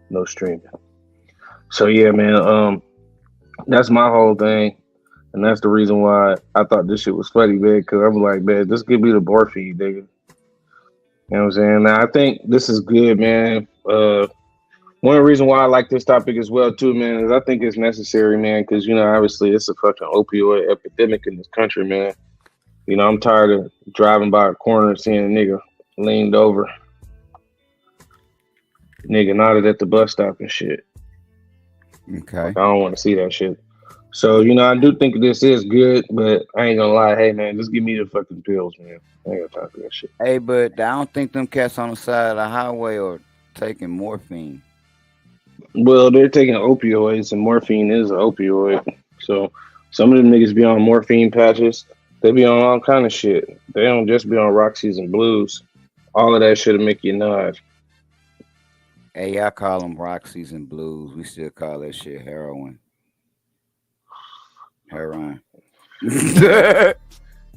No streaming. So yeah, man, that's my whole thing. And that's the reason why I thought this shit was funny, man, because I'm like, man, just give me the morphine, nigga. You know what I'm saying? Now I think this is good, man. One reason why I like this topic as well, too, man, is I think it's necessary, man, because obviously it's a fucking opioid epidemic in this country, man. I'm tired of driving by a corner and seeing a nigga leaned over, nigga nodded at the bus stop and shit. Okay. Like I don't want to see that shit. So I do think this is good, but I ain't gonna lie, hey man, just give me the fucking pills, man. I ain't got time for that shit. Hey, but I don't think them cats on the side of the highway are taking morphine. Well, they're taking opioids, and morphine is an opioid. So some of them niggas be on morphine patches. They be on all kind of shit. They don't just be on Roxy's and Blues. All of that shit'll make you nod. Hey, I call them Roxy's and Blues. We still call that shit heroin. Heroin. Man,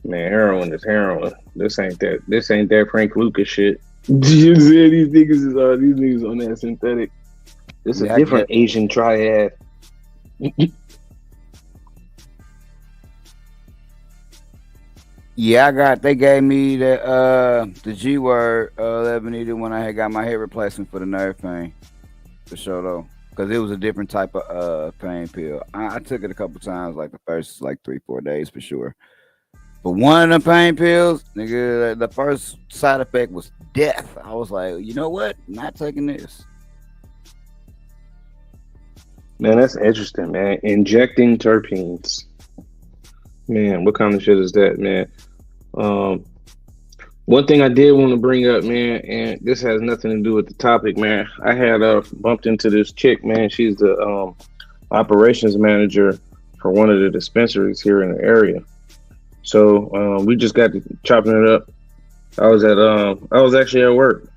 man, heroin is heroin. This ain't that. This ain't that Frank Lucas shit. You see these niggas on that synthetic. This is Yeah, a different Asian triad. Yeah, they gave me the G word Lebanese when I had got my head replacement for the nerve pain. For sure though. Because it was a different type of pain pill. I took it a couple times, like the first 3-4 days for sure. But one of the pain pills, nigga, the first side effect was death. I was like, you know what? I'm not taking this. Man, that's interesting, man. Injecting terpenes. Man, what kind of shit is that, man? Um, One thing I did want to bring up, man, and this has nothing to do with the topic, man. I had bumped into this chick, man. She's the operations manager for one of the dispensaries here in the area. So we just got to chopping it up. I was actually at work,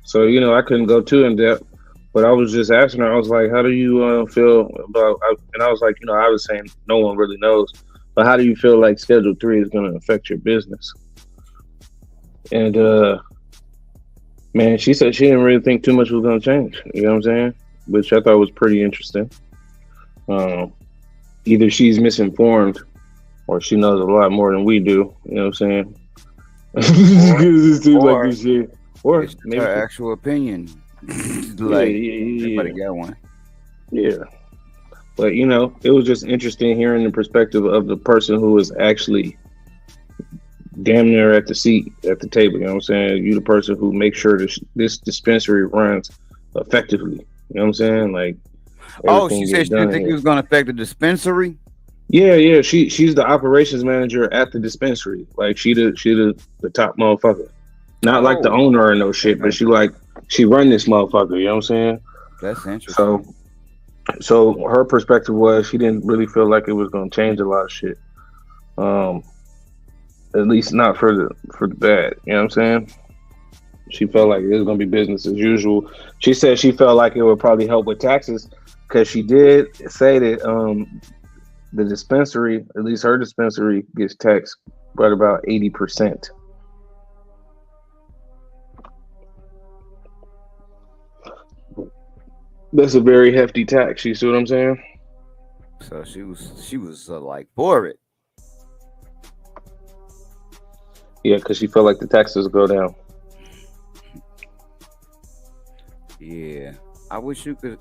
so I couldn't go too in depth. But I was just asking her. I was like, "How do you feel about?" And I was like, I was saying no one really knows, but how do you feel like Schedule 3 is going to affect your business? And man, she said she didn't really think too much was going to change. You know what I'm saying? Which I thought was pretty interesting. Either she's misinformed or she knows a lot more than we do. You know what I'm saying? Because it seems like this shit. Or it's maybe her actual opinion. Everybody got one. Yeah. But it was just interesting hearing the perspective of the person who was actually damn near at the seat at the table. You know what I'm saying? You the person who makes sure this dispensary runs effectively. You know what I'm saying? Like, she said she didn't think it was going to affect the dispensary. Yeah. She's the operations manager at the dispensary. Like she the top motherfucker. Not like the owner or no shit, but she run this motherfucker. You know what I'm saying? That's interesting. So her perspective was she didn't really feel like it was going to change a lot of shit. At least not for the bad. You know what I'm saying? She felt like it was going to be business as usual. She said she felt like it would probably help with taxes because she did say that the dispensary, at least her dispensary, gets taxed right about 80%. That's a very hefty tax. You see what I'm saying? So she was like for it. Yeah, because she felt like the taxes go down. Yeah, I wish we could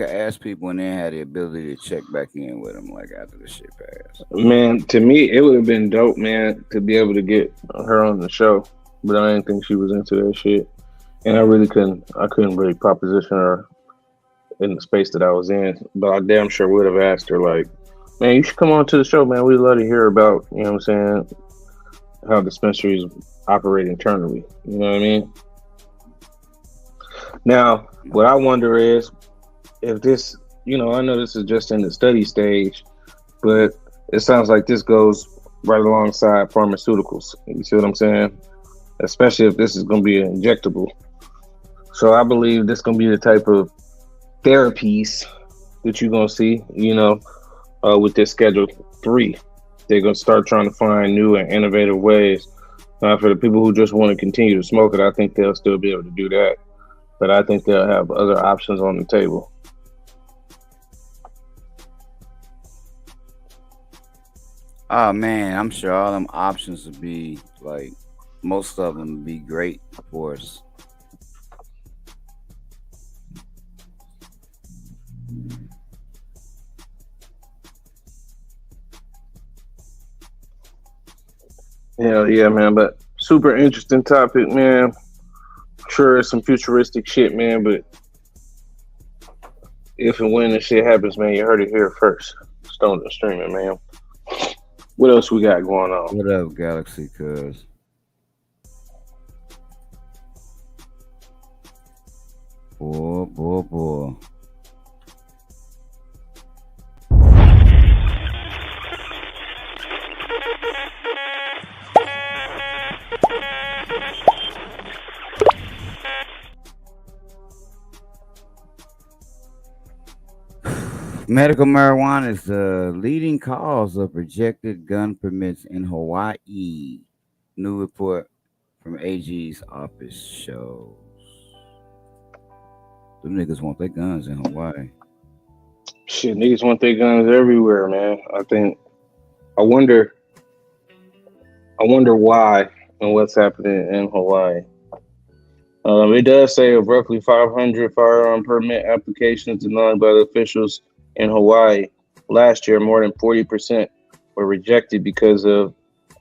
ask people and then had the ability to check back in with them like after the shit passed. Man, to me, it would have been dope, man, to be able to get her on the show, but I didn't think she was into that shit, and I couldn't really proposition her in the space that I was in, but I damn sure would have asked her, like, man, you should come on to the show, man. We'd love to hear about, you know what I'm saying, how dispensaries operate internally. You know what I mean? Now, what I wonder is if this, I know this is just in the study stage, but it sounds like this goes right alongside pharmaceuticals. You see what I'm saying? Especially if this is going to be an injectable. So I believe this is going to be the type of therapies that you're going to see, with this Schedule 3. They're going to start trying to find new and innovative ways. For the people who just want to continue to smoke it, I think they'll still be able to do that. But I think they'll have other options on the table. Oh man, I'm sure all them options would be like, most of them would be great for us. Hell yeah, man. But super interesting topic, man. Sure, it's some futuristic shit, man, but if and when this shit happens, man, you heard it here first. Stone and streaming, man. What else we got going on? What up, Galaxy? Cuz boy. Medical marijuana is the leading cause of rejected gun permits in Hawaii. New report from AG's office shows. Them niggas want their guns in Hawaii. Shit, niggas want their guns everywhere, man. I wonder why and what's happening in Hawaii. It does say of roughly 500 firearm permit applications denied by the officials in Hawaii last year, more than 40% were rejected because of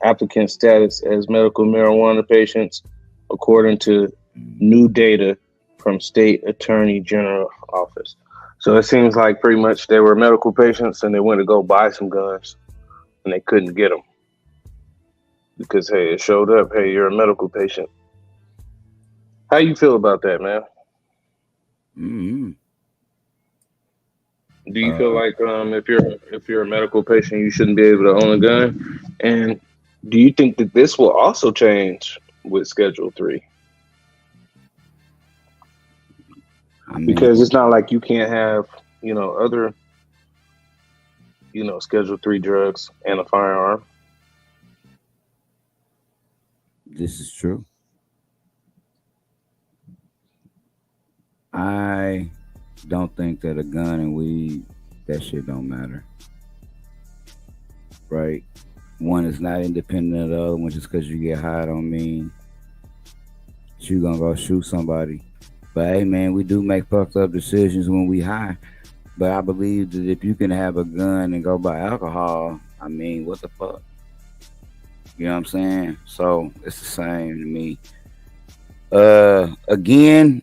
applicant status as medical marijuana patients, according to new data from State Attorney General Office. So it seems like pretty much they were medical patients and they went to go buy some guns and they couldn't get them because hey, it showed up. Hey, you're a medical patient. How you feel about that, man? Mm-hmm. Do you feel like if you're a medical patient, you shouldn't be able to own a gun? And do you think that this will also change with Schedule 3? I mean, Because it's not like you can't have, other, Schedule 3 drugs and a firearm. this is true. I don't think that a gun and weed, that shit don't matter. Right? One is not independent of the other one. Just because you get high don't mean you gonna go shoot somebody. But hey man, we do make fucked up decisions when we high. But I believe that if you can have a gun and go buy alcohol, I mean, what the fuck? You know what I'm saying? So it's the same to me. Again,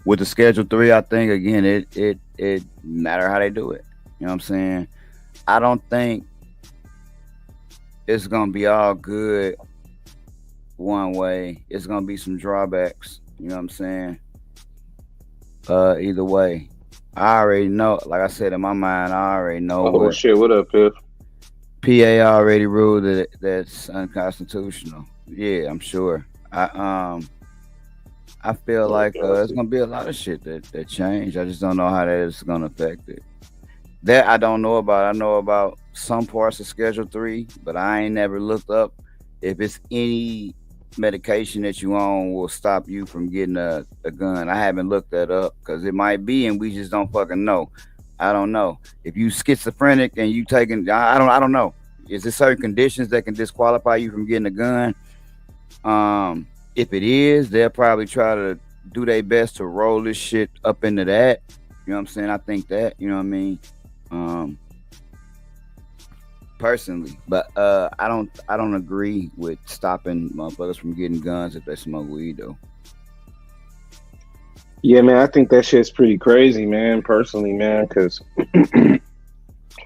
with the Schedule 3, I think again it matter how they do it. You know what I'm saying? I don't think it's gonna be all good one way. It's gonna be some drawbacks. You know what I'm saying? Either way. I already know, like I said in my mind, I already know Oh shit! What up, Piff? PA already ruled that that's unconstitutional. Yeah, I'm sure. I feel like it's gonna be a lot of shit that change. I just don't know how that is gonna affect it. That I don't know about. I know about some parts of Schedule 3, but I ain't never looked up if it's any medication that you on will stop you from getting a gun. I haven't looked that up because it might be, and we just don't fucking know. I don't know. If you schizophrenic and you taking, I don't know. Is there certain conditions that can disqualify you from getting a gun? If it is, they'll probably try to do their best to roll this shit up into that. You know what I'm saying? I think that, you know what I mean? Personally, but I don't agree with stopping motherfuckers from getting guns if they smoke weed though. Yeah, man, I think that shit's pretty crazy, man. Personally, man, because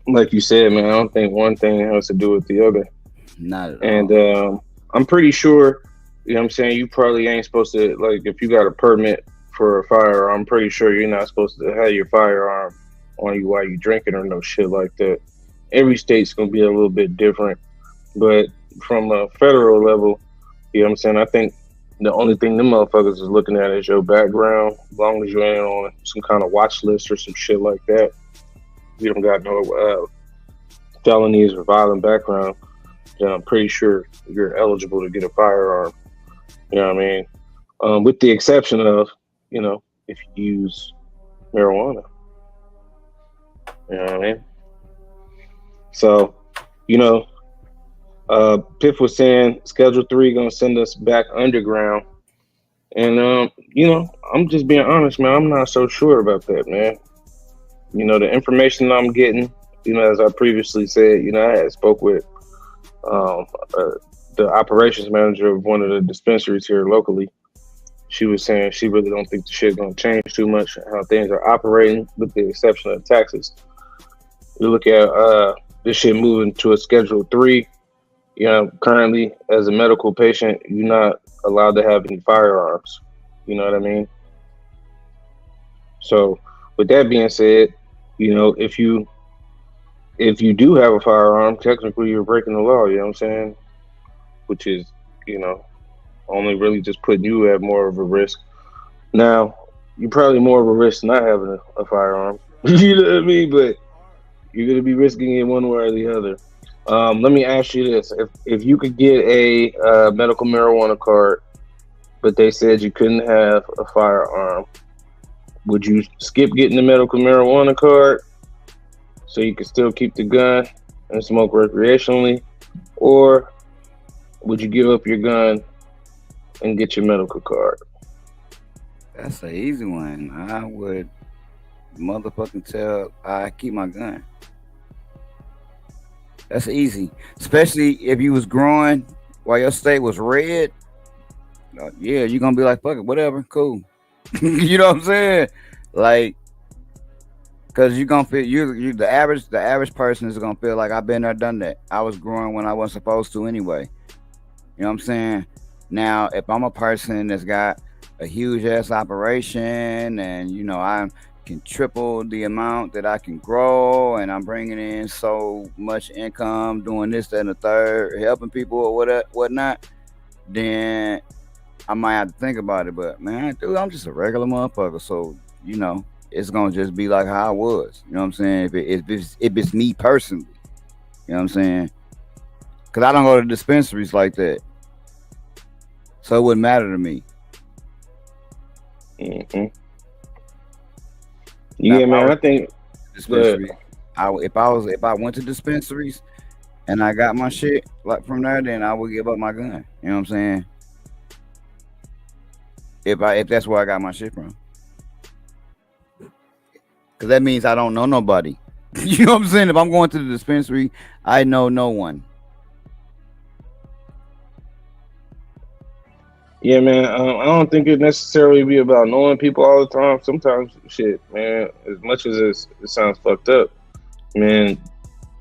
like you said, man, I don't think one thing has to do with the other. Not at And all. I'm pretty sure, you know what I'm saying, you probably ain't supposed to, like, if you got a permit for a firearm, I'm pretty sure you're not supposed to have your firearm on you while you drinking or no shit like that. Every state's going to be a little bit different. But from a federal level, you know what I'm saying, I think the only thing them motherfuckers is looking at is your background. As long as you ain't on some kind of watch list or some shit like that, you don't got no felonies or violent background, then I'm pretty sure you're eligible to get a firearm. You know what I mean? With the exception of, if you use marijuana. You know what I mean? So, Piff was saying Schedule 3 gonna send us back underground. And I'm just being honest, man, I'm not so sure about that, man. The information I'm getting, as I previously said, I had spoke with the operations manager of one of the dispensaries here locally. She was saying she really don't think the shit's gonna change too much how things are operating, with the exception of taxes. You look at this shit moving to a Schedule 3. Currently as a medical patient, you're not allowed to have any firearms. You know what I mean? So with that being said, if you do have a firearm, technically you're breaking the law, you know what I'm saying? Which is, only really just putting you at more of a risk. Now, you're probably more of a risk not having a firearm. You know what I mean? But you're going to be risking it one way or the other. Let me ask you this. If you could get a medical marijuana card, but they said you couldn't have a firearm, would you skip getting the medical marijuana card so you could still keep the gun and smoke recreationally? Or would you give up your gun and get your medical card? That's an easy one. I would motherfucking tell I keep my gun. That's easy, especially if you was growing while your state was red. Yeah, you're gonna be like, fuck it, whatever, cool. You know what I'm saying? Like, cause you gonna feel you the average person is gonna feel like I've been there, done that. I was growing when I wasn't supposed to anyway. You know what I'm saying? Now, if I'm a person that's got a huge ass operation and I can triple the amount that I can grow and I'm bringing in so much income doing this, that, and the third, helping people or whatnot, then I might have to think about it. But man, dude, I'm just a regular motherfucker. So, it's gonna just be like how I was. You know what I'm saying? If it's me personally, you know what I'm saying? Cause I don't go to dispensaries like that. So it wouldn't matter to me. Mm-hmm. Now, Yeah, man. I think dispensary, if I went to dispensaries and I got my shit like from there, then I would give up my gun. You know what I'm saying? If that's where I got my shit from, because that means I don't know nobody. You know what I'm saying? If I'm going to the dispensary, I know no one. yeah, man. I don't think it necessarily be about knowing people all the time. Sometimes, shit, man. As much as it sounds fucked up, man.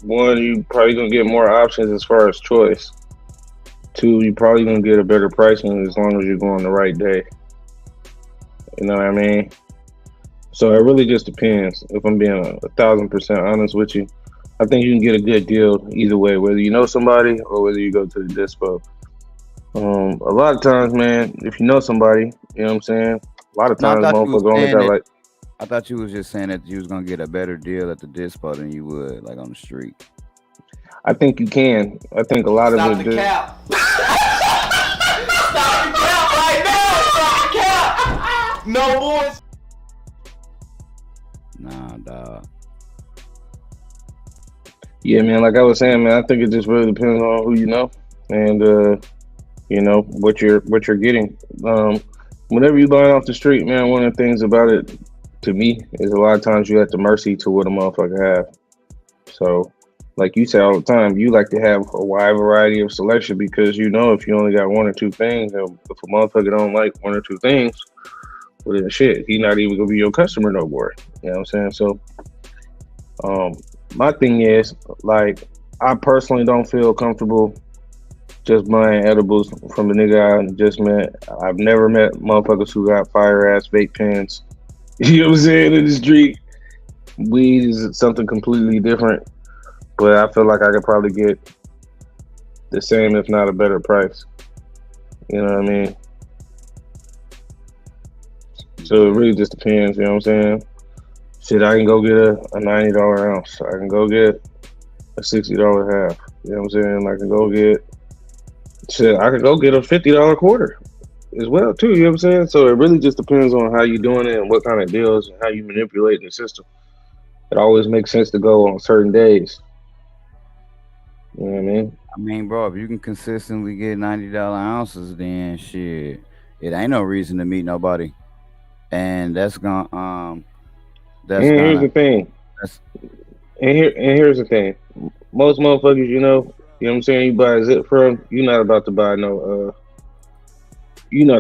One, you probably gonna get more options as far as choice. Two, you probably gonna get a better pricing as long as you're going the right day. You know what I mean? So it really just depends. If I'm being 1,000% honest with you, I think you can get a good deal either way, whether you know somebody or whether you go to the dispo. A lot of times, man, if you know somebody, you know what I'm saying. A lot of No, I times, thought you was motherfuckers only saying got that. like, I thought you was just saying that you was gonna get a better deal at the dispo than you would like on the street. I think you can. I think a lot of Stop it. the cap. Stop the cap right now. Stop the cap. No boys. Nah, dog. Yeah, man. Like I was saying, man, I think it just really depends on who you know and what you're getting. Whenever you buy off the street, man, one of the things about it to me is a lot of times you at the mercy to what a motherfucker have. So, like you say all the time, you like to have a wide variety of selection because if you only got one or two things, and if a motherfucker don't like one or two things, well then shit, he not even gonna be your customer no more. You know what I'm saying? So, um, my thing is like I personally don't feel comfortable just buying edibles from the nigga I just met. I've never met motherfuckers who got fire ass vape pens. You know what I'm saying? In the street, weed is something completely different. But I feel like I could probably get the same, if not a better price. You know what I mean? So it Yeah. really just depends. You know what I'm saying? Shit, I can go get a $90 ounce. I can go get a $60 half. You know what I'm saying? I can go get shit. I can go get a $50 quarter as well too. You know what I'm saying? So it really just depends on how you doing it and what kind of deals and how you manipulate the system. It always makes sense to go on certain days. You know what I mean? I mean, bro, if you can consistently get $90 ounces, then shit, it ain't no reason to meet nobody. And And that's here's gonna the thing. that's And here's the thing. Most motherfuckers, you know what I'm saying, you buy a zip from, you're not about to buy no you know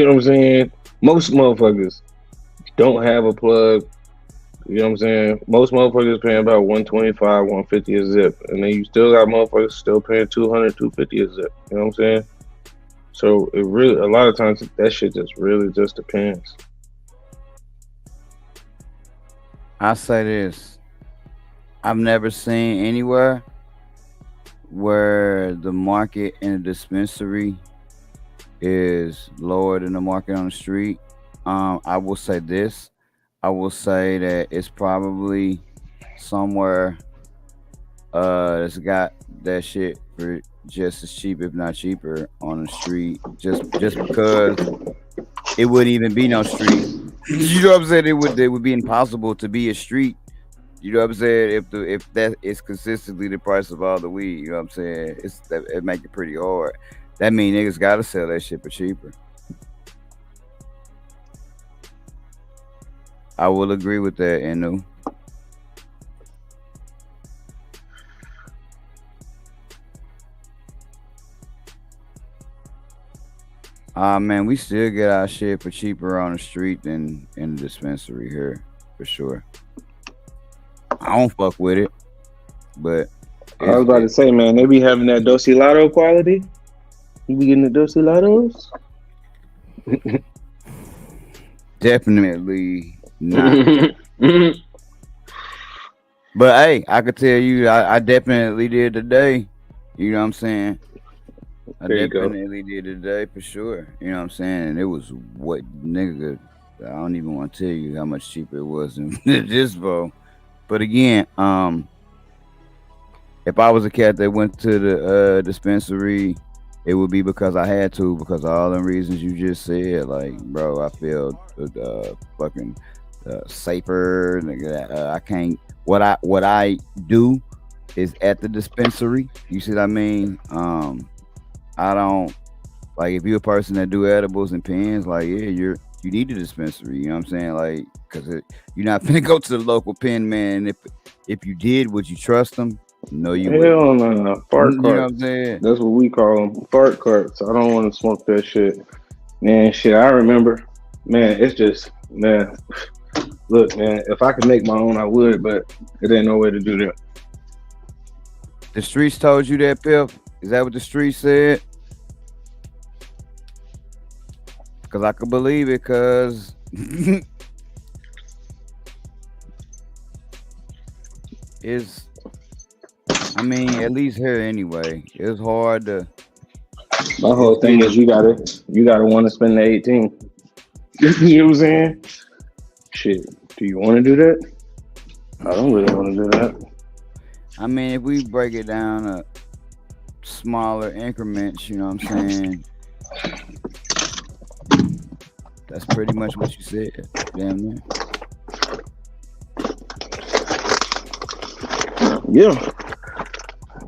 what I'm saying? Most motherfuckers don't have a plug, you know what I'm saying? Most motherfuckers paying about 125, 150 a zip. And then you still got motherfuckers still paying 200, 250 a zip. You know what I'm saying? So it really a lot of times that shit just really just depends. I say this. I've never seen anywhere where the market in a dispensary is lower than the market on the street. I will say this. I will say that it's probably somewhere that's got that shit for just as cheap, if not cheaper, on the street. Just because it wouldn't even be no street. You know what I'm saying? It would be impossible to be a street. You know what I'm saying? If that is consistently the price of all the weed, you know what I'm saying? It make it pretty hard. That mean niggas gotta sell that shit for cheaper. I will agree with that, Enu. Man, we still get our shit for cheaper on the street than in the dispensary here, for sure. I don't fuck with it, but I was about to say, man, they be having that Dosilato quality. You be getting the Dosilatos? definitely not. But hey, I could tell you, I definitely did today. You know what I'm saying? I There you go. definitely did today for sure. You know what I'm saying? And it was what nigga. I don't even want to tell you how much cheaper it was than this, bro. But again, if I was a cat that went to the dispensary, it would be because I had to, because of all the reasons you just said. Like, bro, I feel fucking safer. I can't. What I do is at the dispensary. You see what I mean? I don't like if you're a person that do edibles and pens. Like, yeah, you need the dispensary. You know what I'm saying? Like, because you're not gonna go to the local pen man. If you did, would you trust them? No, you wouldn't. Hell no, fart You know what I'm carts. saying? That's what we call them, fart carts. I don't want to smoke that shit. Man, shit, I remember. Man, it's just, man, look, man, if I could make my own, I would, but it ain't no way to do that. The streets told you that, Pip? Is that what the streets said? Because I could believe it, because it's, I mean, at least here anyway. It's hard to. My whole thing is you gotta want to spend the 18. You know what I'm saying? Shit, do you want to do that? I don't really want to do that. I mean, if we break it down to smaller increments, you know what I'm saying? That's pretty much what you said. Damn near. Yeah.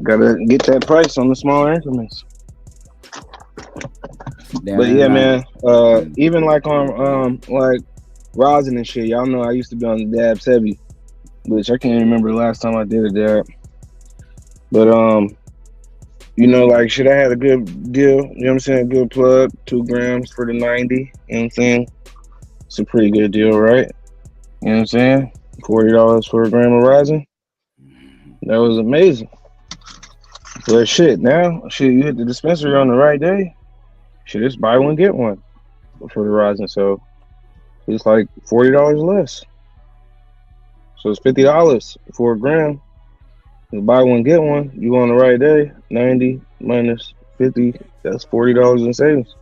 Gotta get that price on the smaller increments. Damn But near yeah, nice. man. Even like on like rosin and shit. Y'all know I used to be on the dabs heavy, which I can't remember the last time I did a dab. But you know, like shit, I had a good deal. You know what I'm saying? Good plug, 2 grams for the 90. You know what I'm saying? It's a pretty good deal, right? You know what I'm saying? $40 for a gram of rosin. That was amazing. But shit, now shit, you hit the dispensary on the right day. Shit, it's buy one get one for the rosin. So it's like $40 less. So it's $50 for a gram. You buy one get one. You on the right day. 90 minus 50. That's $40 in savings.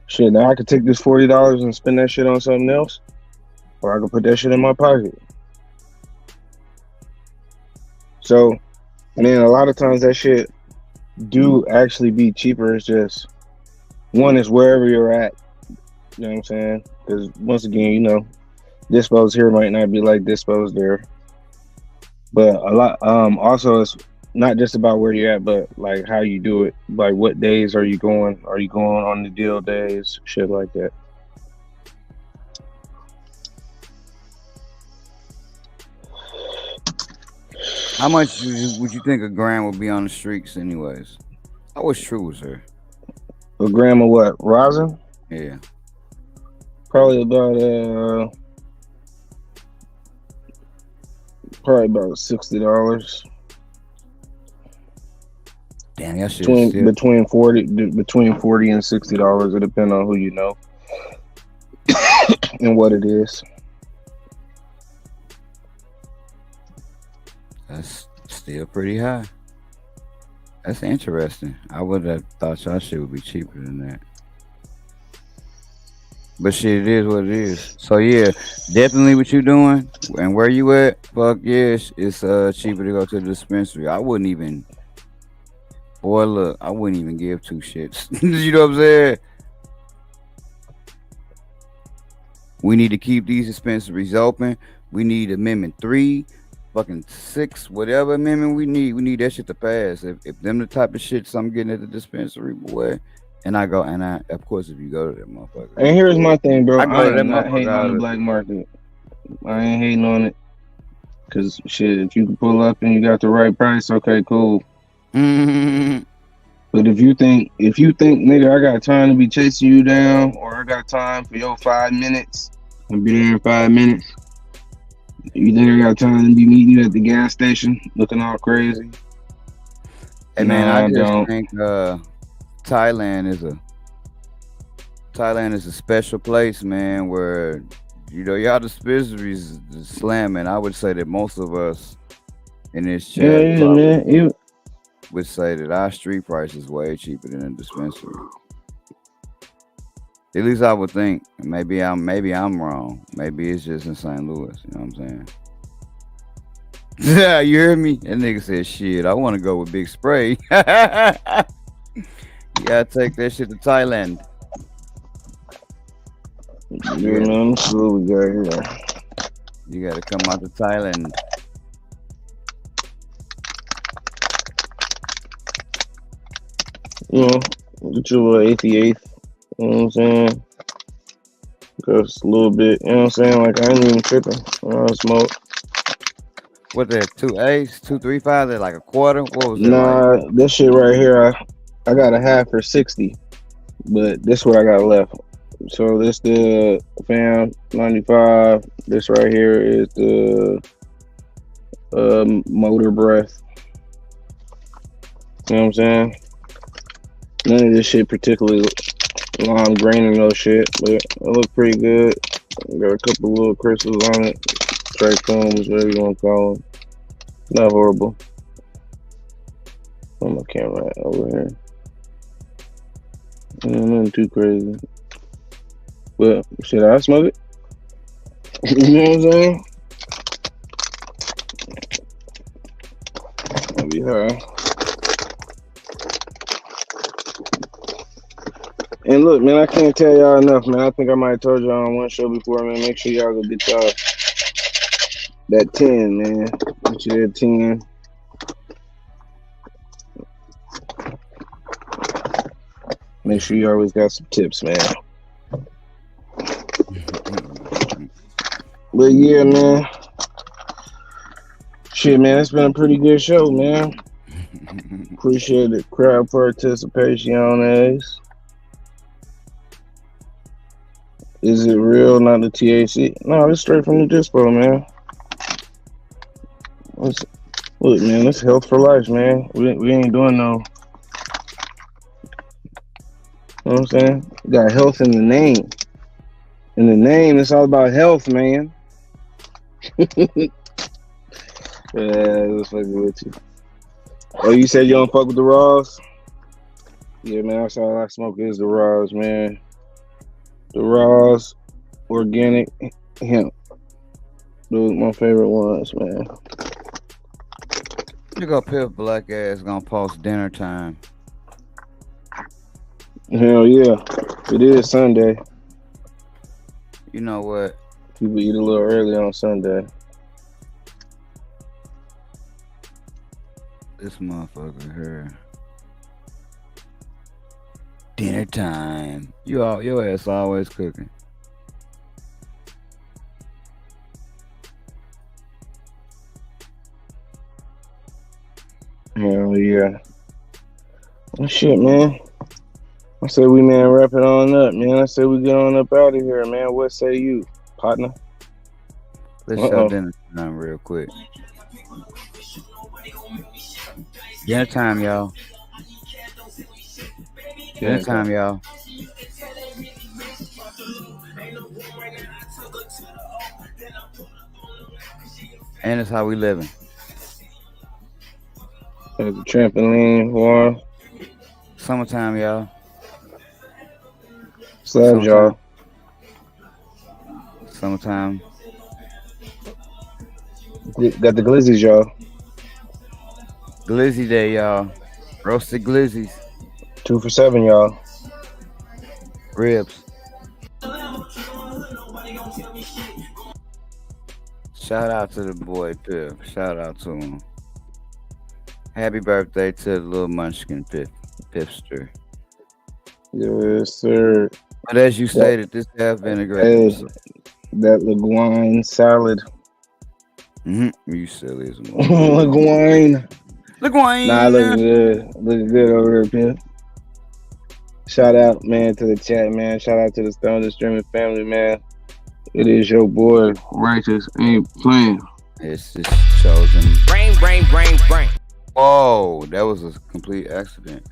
Shit, now I could take this $40 and spend that shit on something else, or I could put that shit in my pocket. So, man, a lot of times that shit do actually be cheaper. It's just one is wherever you're at. You know what I'm saying? Because once again, you know, dispos here might not be like dispos there. But a lot, also it's not just about where you're at, but like how you do it. Like what days are you going? Are you going on the deal days? Shit like that. How much would you think a gram would be on the streets, anyways? I wish True was here. A gram of what? Rosin? Yeah. Probably about $60. Damn, that shit Between 40 and $60. It depends on who you know and what it is. That's still pretty high. That's interesting. I would have thought y'all shit would be cheaper than that. But shit, it is what it is. So yeah, definitely what you doing and where you at. Fuck yes, it's cheaper to go to the dispensary. I wouldn't even. Boy, look, I wouldn't even give 2 shits. You know what I'm saying? We need to keep these dispensaries open. We need Amendment 3, fucking 6, whatever amendment we need. We need that shit to pass. If them the type of shits I'm getting at the dispensary, boy. And I of course, if you go to that motherfucker. And here's my thing, bro. I go to that am not motherfucker hating on the black market. I ain't hating on it. Cause shit, if you can pull up and you got the right price, okay, cool. Mm-hmm. But if you think, nigga, I got time to be chasing you down, or I got time for your 5 minutes, and be there in 5 minutes. You think I got time to be meeting you at the gas station, looking all crazy? Hey man, Nah, I I just don't. think Thailand is a special place, man, where y'all dispensaries is slamming. I would say that most of us in this Yeah, chat yeah, probably man. You, would say that our street price is way cheaper than a dispensary. At least I would think. Maybe I'm wrong. Maybe it's just in St. Louis. You know what I'm saying? Yeah, you hear me? That nigga said, "Shit, I want to go with Big Spray." You gotta take that shit to Thailand. yeah, man. Let's see what we got here. You gotta come out to Thailand. You know, get your little 88th. You know what I'm saying? Just a little bit. You know what I'm saying? Like, I ain't even tripping. I smoke. What that? 2 8s, 2 3 5? That like a quarter? What was that like? Nah, this shit right here, I got a half for 60, but this what I got left. So this the fam 95. This right here is the motor breath. You know what I'm saying? None of this shit particularly lime green or no shit, but it look pretty good. Got a couple little crystals on it, trichomes, whatever you want to call them. Not horrible. On my camera over here. Nothing too crazy. But shit, I smoke it. You know what I'm saying? I'll be high. And look, man, I can't tell y'all enough, man. I think I might have told y'all on one show before, man. Make sure y'all go get y'all that 10, man. Get you that 10. Make sure you always got some tips, man. But yeah, man. Shit, man, it's been a pretty good show, man. Appreciate the crowd participation on this. Is it real, not the THC? No, it's straight from the dispo, man. Look, man, it's health for life, man. We ain't doing no. You know what I'm saying? We got health in the name. In the name, it's all about health, man. Yeah, I was fucking with you. Oh, you said you don't fuck with the raws? Yeah, man, that's all I smoke is the raws, man. The raws, organic hemp. Those are my favorite ones, man. You go Piff Black ass gonna post dinner time. Hell yeah. It is Sunday. You know what? People eat a little early on Sunday. This motherfucker here. Dinner time. Your ass always cooking. Hell yeah. Well, shit, man. I say we, man, wrap it on up, man. I say we get on up out of here, man. What say you, partner? Let's show dinner time real quick. Dinner time, y'all. Dinner time, y'all. And it's how we living. There's a trampoline, war. Summertime, y'all. Slabs, y'all. Summertime. Got the glizzies, y'all. Glizzy day, y'all. Roasted glizzies. 2 for $7, y'all. Ribs. Shout out to the boy Piff. Shout out to him. Happy birthday to the little munchkin Piffster. Yes, sir. But as you stated, this half vinaigrette. Hey, that LaGuine salad. You silly as a LaGuine. Look, Wayne. Nah, looking good. Looking good over here, Pimp. Shout out, man, to the chat, man. Shout out to the Stone the Streaming family, man. It is your boy, Righteous Ain't Playing. It's just chosen. Brain. Oh, that was a complete accident.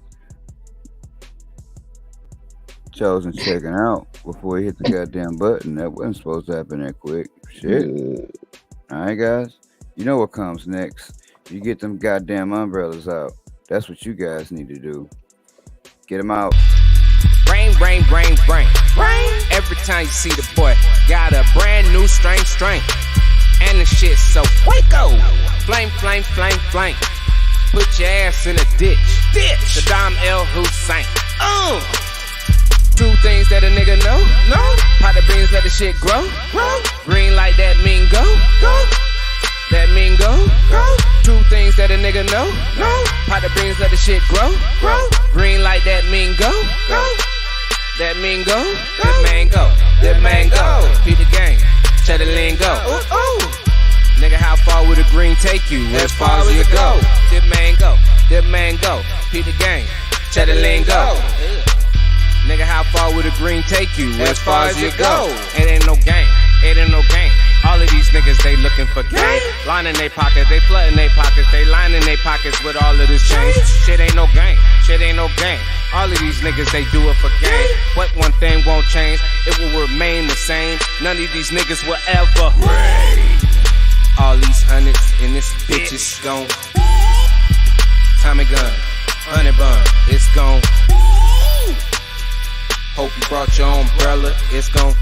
Chosen checking out before he hit the goddamn button. That wasn't supposed to happen that quick. Shit. All right, guys. You know what comes next. You get them goddamn umbrellas out. That's what you guys need to do. Get them out. Brain. Every time you see the boy, got a brand new strain. And the shit so Waco. Flame. Put your ass in a ditch. Saddam El Hussein. Two things that a nigga know. Pot the beans, let the shit grow. Green light, that mean go. That mean go. Two things that a nigga know. Pot the beans, let the shit grow. Green light, that mean go. That mean go. That mango. Beat the game. Cheddar lingo. Nigga, how far would a green take you? As far as you go. That mango. Beat the game. Cheddar lingo. Nigga, how far would a green take you? As far as you go. It ain't no game. All of these niggas, they looking for game. Lining they pockets, they flooding they pockets, they lining they pockets with all of this change. Shit ain't no game. All of these niggas, they do it for game. What one thing won't change, it will remain the same. None of these niggas will ever reign. All these hundreds in this bitch is gone. Tommy gun, honey bun, it's gone. Hope you brought your umbrella, it's gone.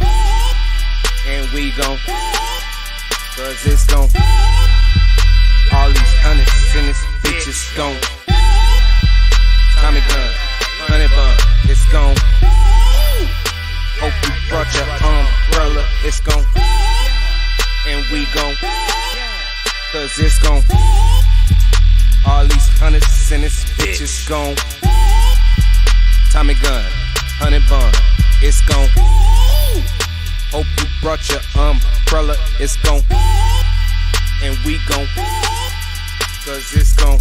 And we gon' cause it's gone. All these hundreds in this bitch is gone. Tommy gun, honey bun, it's gone. Hope you brought your umbrella, it's gone. And we gon' cause it's gone. All these hundreds in this bitch is gone. Tommy gun, honey bun, it's gone. Hope you brought your umbrella, it's gone. And we gon' cause it's gone.